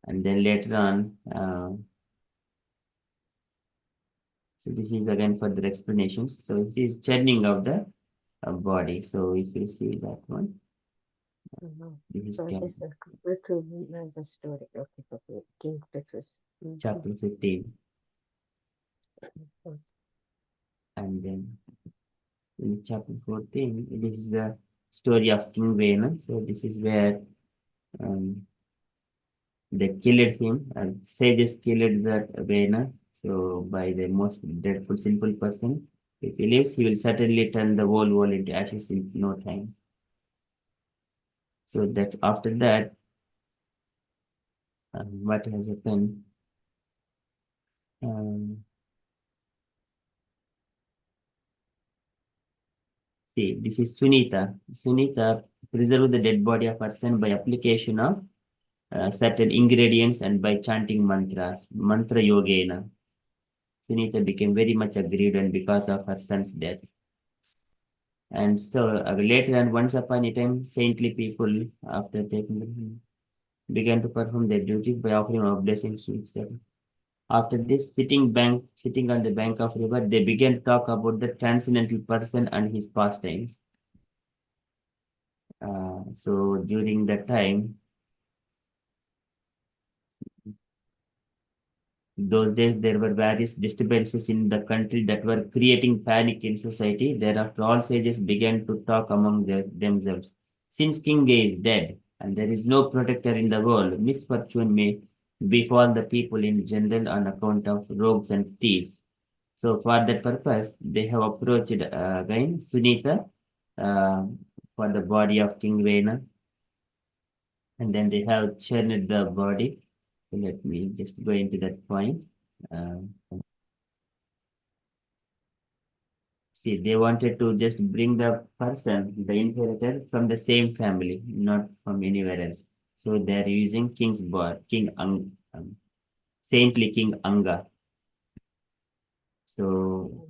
And then later on, so this is again further explanations. So it is churning of the body. So if you see that one, this is So this is the story. Okay, King Petrus. chapter 15. And then in chapter 14, it is the story of King Vena. So this is where they killed him, and sages killed that Vena. So by the most dreadful, sinful person, if he lives, he will certainly turn the whole world into ashes in no time. So that after that, what has happened? See, this is Sunita. Sunita preserved the dead body of her son by application of certain ingredients and by chanting mantras, mantra yogena. Sunita became very much aggrieved and because of her son's death. And so later on, once upon a time, saintly people, after taking began to perform their duties by offering blessings to each other. After this, sitting on the bank of river, they began to talk about the transcendental person and his pastimes. So during that time, those days there were various disturbances in the country that were creating panic in society. Thereafter, all sages began to talk among themselves. Since King is dead and there is no protector in the world, misfortune may befall the people in general on account of rogues and thieves. So for that purpose, they have approached again Sunita uh, for the body of King Vena, and then they have churned the body. So let me just go into that point. Uh, See, they wanted to just bring the person, the inheritor, from the same family, not from anywhere else. So they're using King's birth, saintly King Anga. So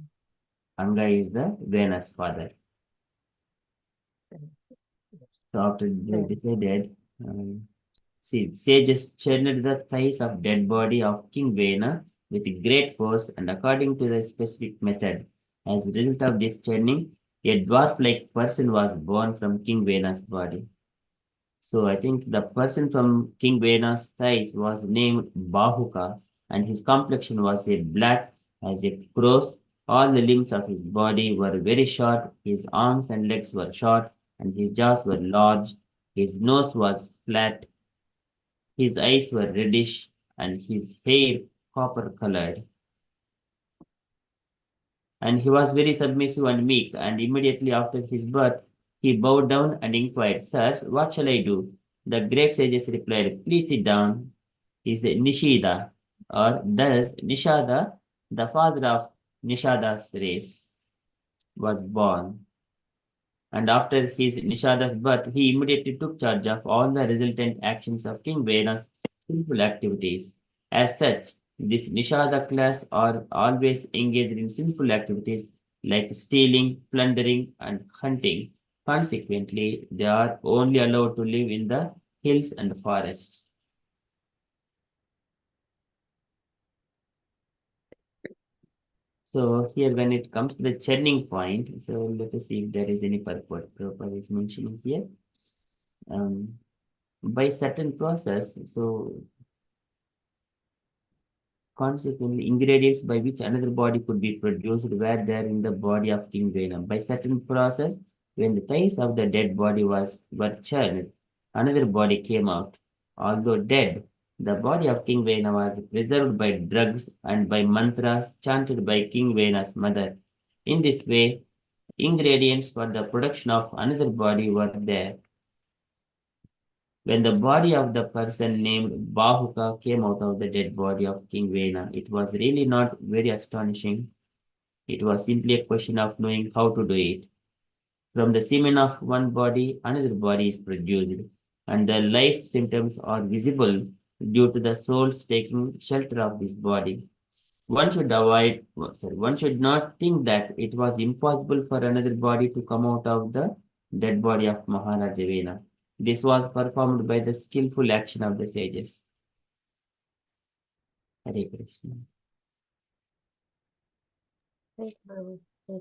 Anga is the Venus father. So after they decided, see, sages churned the thighs of dead body of King Vena with great force and according to the specific method. As a result of this churning, a dwarf-like person was born from King Vena's body. So I think the person from King Vena's thighs was named Bahuka, and his complexion was a black as a crow's. All the limbs of his body were very short, his arms and legs were short, and his jaws were large. His nose was flat, his eyes were reddish, and his hair copper colored. And he was very submissive and meek, and immediately after his birth, he bowed down and inquired, Sirs, what shall I do? The great sages replied, Please sit down. He said, Nishida, or thus Nishada, the father of Nishada's race, was born. And after his Nishada's birth, he immediately took charge of all the resultant actions of King Vena's sinful activities. As such, this Nishada class are always engaged in sinful activities like stealing, plundering, and hunting. Consequently, they are only allowed to live in the hills and forests. So here when it comes to the churning point, so let us see if there is any purport Prabhupada is mentioning here. By certain process, so consequently, ingredients by which another body could be produced were there in the body of King Venam. By certain process, when the thighs of the dead body were churned, another body came out. Although dead, the body of King Vena was preserved by drugs and by mantras chanted by King Vena's mother. In this way, ingredients for the production of another body were there. When the body of the person named Bahuka came out of the dead body of King Vena, it was really not very astonishing. It was simply a question of knowing how to do it. From the semen of one body, another body is produced, and the life symptoms are visible due to the souls taking shelter of this body. One should not think that it was impossible for another body to come out of the dead body of Maharaja Vena. This was performed by the skillful action of the sages. Hare Krishna. Right, Prabhu. Yes.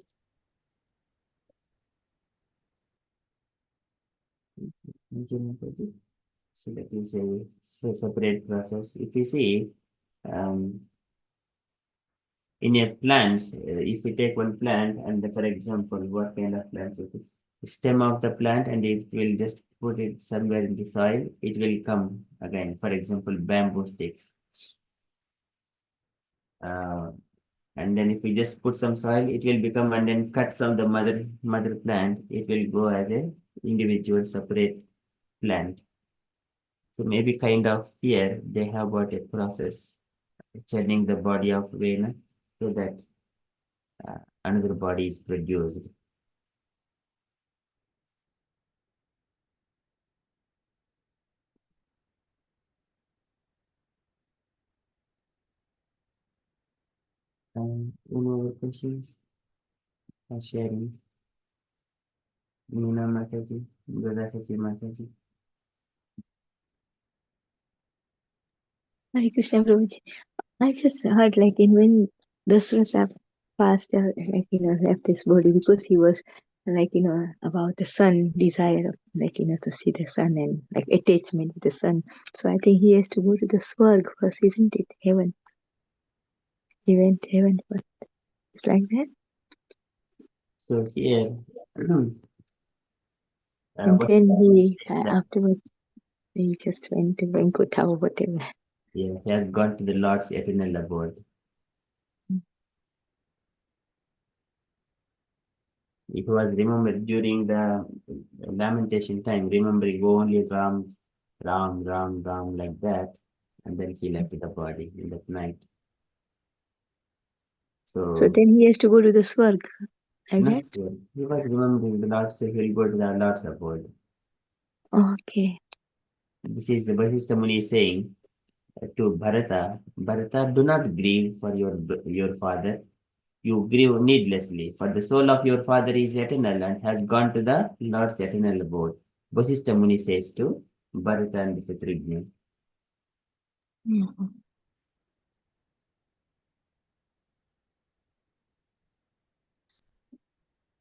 Thank you, Mataji. So that is a separate process. If you see, um, in a plants, if we take one plant and for example, what kind of plants? If the stem of the plant and it will just put it somewhere in the soil, it will come again. For example, bamboo sticks. Uh, and then if we just put some soil, it will become and then cut from the mother plant, it will go as a individual separate plant. So maybe kind of here they have got a process churning the body of Vena so that another body is produced. Any other questions or sharing? Meena Mataji, Brother Sasi Mataji. Hare Krishna Prabhuji. I just heard like in when Dasrata passed like left this body because he was like about the sun desire of like to see the sun and like attachment with the sun. So I think he has to go to the Swarg first, isn't it? Heaven. He went heaven first. It's like that. So here, And what then he that afterwards he just went to Vankota or whatever. yeah, he has gone to the Lord's eternal abode. It was remembered during the lamentation time, remembering only Ram, Ram, Ram, Ram like that, and then he left the body in that night. So So then he has to go to the Swarg like not that. sure. He was remembering the Lord, so he will go to the Lord's abode. Okay. This is the Vasishtha Muni saying to Bharata, Bharata, do not grieve for your father. You grieve needlessly, for the soul of your father is eternal and has gone to the Lord's eternal abode. Vasishtha Muni says to Bharata and Shatrugna. Mhm.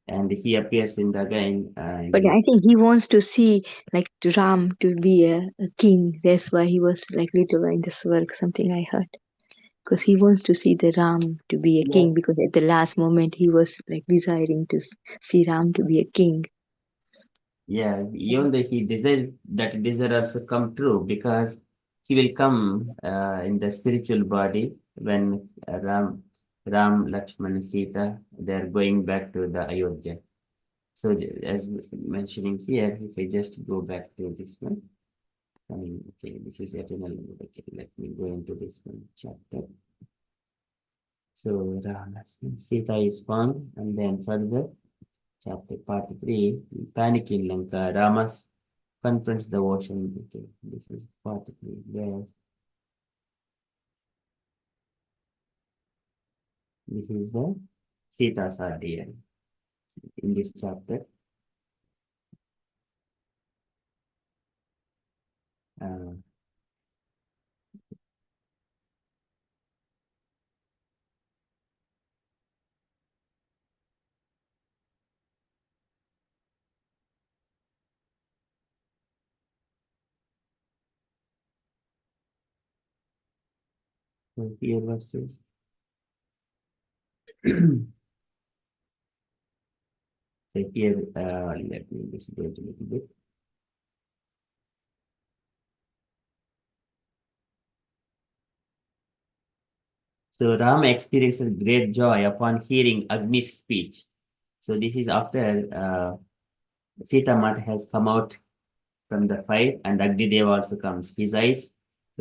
And he appears in the again. But I think he wants to see like Ram to be a king. That's why he was like little in this work, something I heard. Because he wants to see the Ram to be a king, because at the last moment he was like desiring to see Ram to be a king. Yeah, even though he desires that desire also come true because he will come in the spiritual body when Ram, Lakshmana, Sita, they are going back to the Ayodhya. So as mentioning here, if I just go back to this one, I mean, okay, this is eternal. Okay, let me go into this one chapter. So Sita is found, and then further, chapter part 3, panic in Lanka, Rama confronts the ocean. Okay, this is part 3. Yes, this is the Sita's ordeal in this chapter. Uh, So here verses. So here, let me just go a little bit. So Rama experiences great joy upon hearing Agni's speech. So this is after Sita Mata has come out from the fire, and Agnidev also comes. His eyes,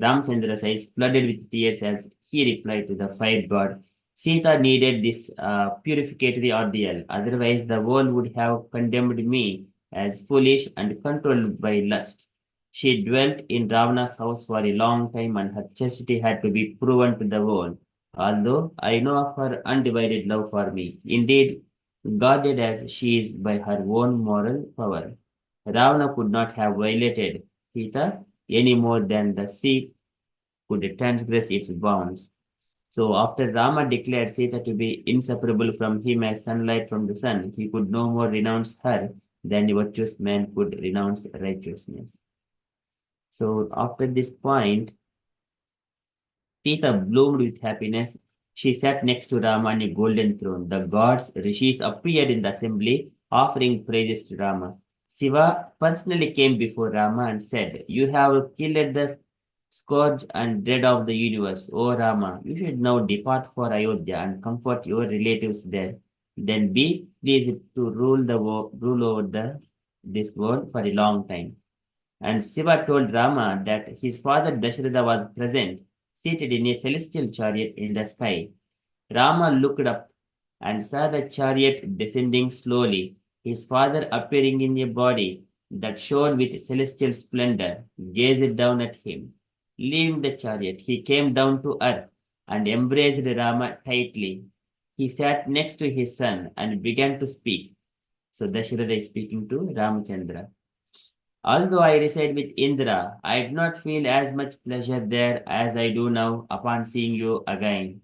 Ramchandra's eyes, flooded with tears as he replied to the fire god. Sita needed this purificatory ordeal, otherwise, the world would have condemned me as foolish and controlled by lust. She dwelt in Ravana's house for a long time, and her chastity had to be proven to the world. Although I know of her undivided love for me, indeed, guarded as she is by her own moral power. Ravana could not have violated Sita any more than the sea could transgress its bounds. So after Rama declared Sita to be inseparable from him as sunlight from the sun, he could no more renounce her than a virtuous man could renounce righteousness. So after this point, Sita bloomed with happiness. She sat next to Rama on a golden throne. The gods, rishis appeared in the assembly, offering praises to Rama. Shiva personally came before Rama and said, "You have killed the scourge and dread of the universe, O Rama. You should now depart for Ayodhya and comfort your relatives there. Then be pleased to rule over this world for a long time." And Shiva told Rama that his father Dasharatha was present, seated in a celestial chariot in the sky. Rama looked up and saw the chariot descending slowly, his father appearing in a body that shone with celestial splendor, gazed down at him. Leaving the chariot, he came down to earth and embraced Rama tightly. He sat next to his son and began to speak. So Dasharatha is speaking to Ramachandra. Although I reside with Indra, I did not feel as much pleasure there as I do now upon seeing you again.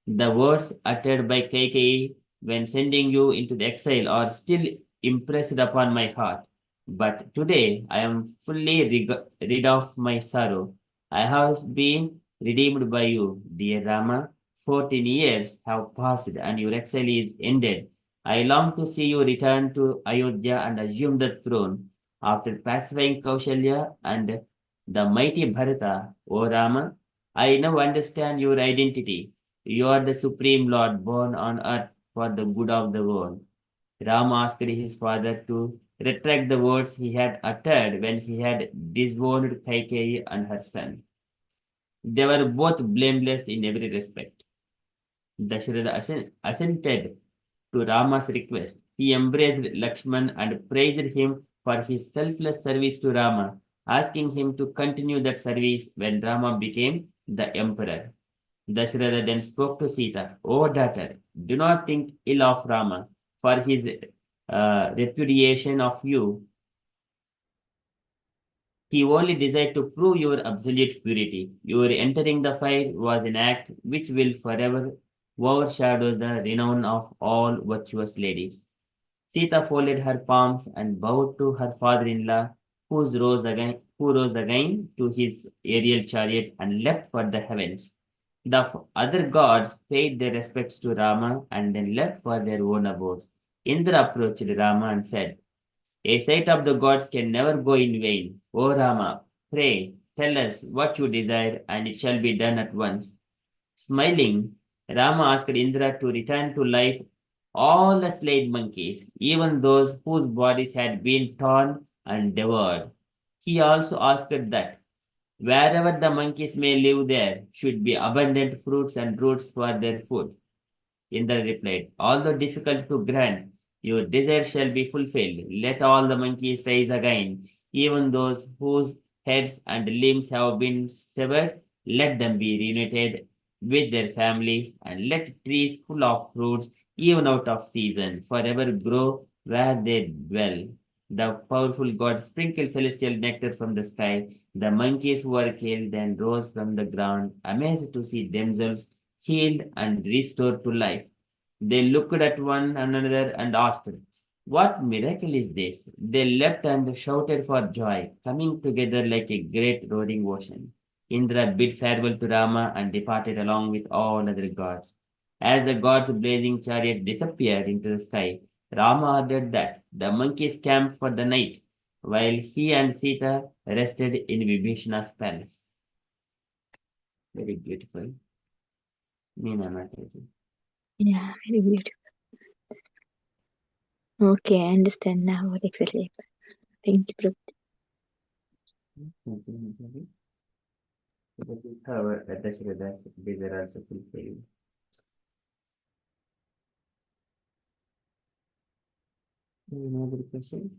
The words uttered by Kaikeyi when sending you into the exile are still impressed upon my heart. But today I am fully rid of my sorrow. I have been redeemed by you, dear Rama. 14 years have passed and your exile is ended. I long to see you return to Ayodhya and assume the throne. After pacifying Kaushalya and the mighty Bharata, O Rama, I now understand your identity. You are the Supreme Lord born on earth for the good of the world. Rama asked his father to retract the words he had uttered when he had disowned Kaikeyi and her son. They were both blameless in every respect. Dasharatha assented to Rama's request. He embraced Lakshman and praised him for his selfless service to Rama, asking him to continue that service when Rama became the emperor. Dasharatha then spoke to Sita, "O daughter, do not think ill of Rama for his repudiation of you. He only desired to prove your absolute purity. Your entering the fire was an act which will forever overshadow the renown of all virtuous ladies." Sita folded her palms and bowed to her father-in-law, who rose again to his aerial chariot and left for the heavens. The other gods paid their respects to Rama and then left for their own abodes. Indra approached Rama and said, "A sight of the gods can never go in vain. O Rama, pray, tell us what you desire, and it shall be done at once." Smiling, Rama asked Indra to return to life all the slain monkeys, even those whose bodies had been torn and devoured. He also asked that wherever the monkeys may live, there should be abundant fruits and roots for their food. Indra replied, "Although difficult to grant, your desire shall be fulfilled. Let all the monkeys rise again, even those whose heads and limbs have been severed. Let them be reunited with their families, and let trees full of fruits, even out of season, forever grow where they dwell." The powerful god sprinkled celestial nectar from the sky. The monkeys who were killed then rose from the ground, amazed to see themselves healed and restored to life. They looked at one another and asked, "What miracle is this?" They leapt and shouted for joy, coming together like a great roaring ocean. Indra bid farewell to Rama and departed along with all other gods. As the god's blazing chariot disappeared into the sky, Rama ordered that the monkeys camp for the night, while he and Sita rested in Vibhishana's palace. Very beautiful. Meena Mataji. Yeah, very beautiful. Okay, I understand now what exactly happened. Thank you, Prabhuji. Thank you, Mataji. So this is how Dasharath's desire also fulfilled. Any other questions?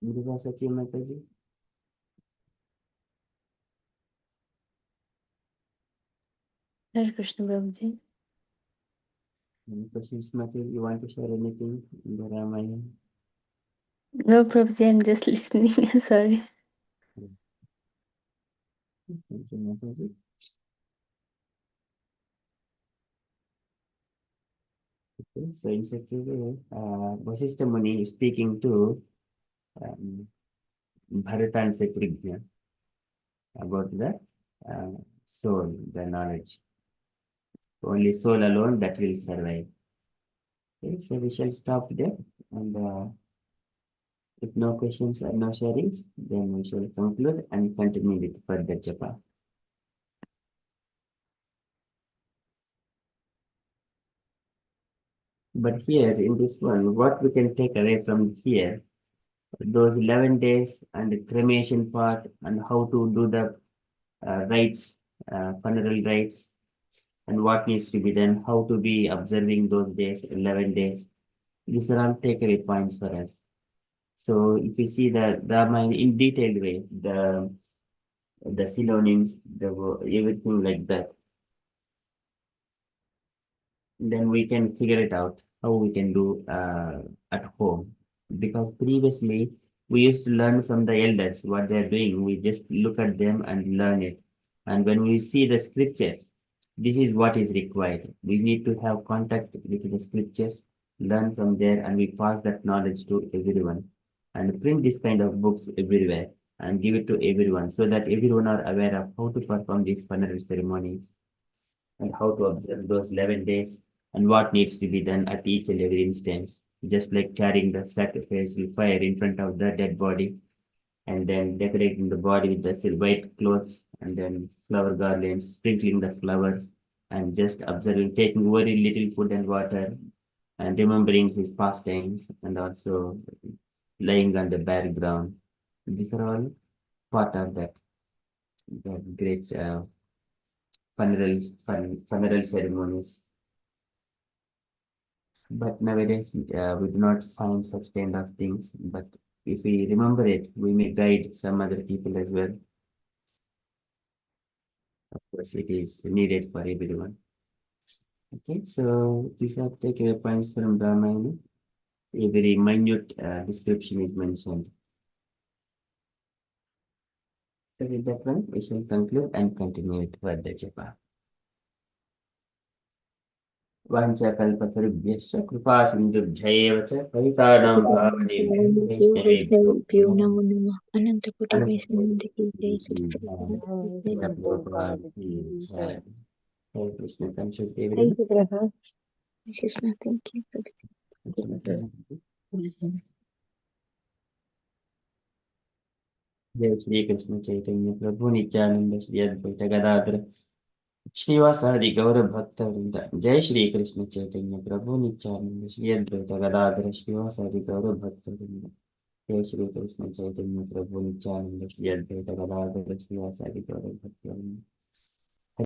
Durga Sachi Mataji. Hare Krishna Prabhuji. Any questions, Mataji? You want to share anything in the Ramayana? No, Prabhuji, I'm just listening. Sorry. Thank you, Mataji. Okay, so in such a way, Vasishtha Muni is speaking to Bharata and Shatrugna about the soul, the knowledge. Only soul alone that will survive. Okay, so we shall stop there. And if no questions or no sharings, then we shall conclude and continue with further japa. But here in this one, what we can take away from here, those 11 days and the cremation part and how to do the rites, funeral rites, and what needs to be done, how to be observing those days, 11 days. These are all takeaway points for us. So if you see the Ramayana in detailed way, the synonyms, everything like that, then we can figure it out how we can do at home. Because previously we used to learn from the elders what they are doing. We just look at them and learn it. And when we see the scriptures, this is what is required. We need to have contact with the scriptures, learn from there, and we pass that knowledge to everyone. And print this kind of books everywhere and give it to everyone so that everyone are aware of how to perform these funeral ceremonies and how to observe those 11 days and what needs to be done at each and every instance, just like carrying the sacrificial fire in front of the dead body and then decorating the body with the white clothes and then flower garlands, sprinkling the flowers and just observing, taking very little food and water and remembering his pastimes and also lying on the bare ground. These are all part of that great funeral ceremonies. But nowadays, we do not find such kind of things. But if we remember it, we may guide some other people as well. Of course, it is needed for everyone. Okay, so these are takeaway points from Ramayana. A very minute description is mentioned. So with that one, we shall conclude and continue with further japa. वाञ्छाकल्पतरुभ्यश्च कृपासिन्धुभ्यैव च पतितानां पावनेभ्यो वैष्णवेभ्यो भ्यो नमो नमो नमः अनंत कोटि नमः। वैष्णव की जय श्री कृष्ण जय Prabhupada ki jai. Hare Krishna conscious Thank everyone. you, Graha. Krishna thank you जय श्री कृष्ण चैतन्य प्रभु नित्यानंद श्री अद्वैत गदाधर श्रीवासादि गौर भक्त वृंद। जय श्री कृष्ण चैतन्य प्रभु नित्यानंद श्री अद्वैत गदाधर श्रीवासादि गौर भक्त वृंद। जय श्री कृष्ण चैतन्य प्रभु नित्यानंद श्री अद्वैत गदाधर श्रीवासादि गौर भक्त वृंद।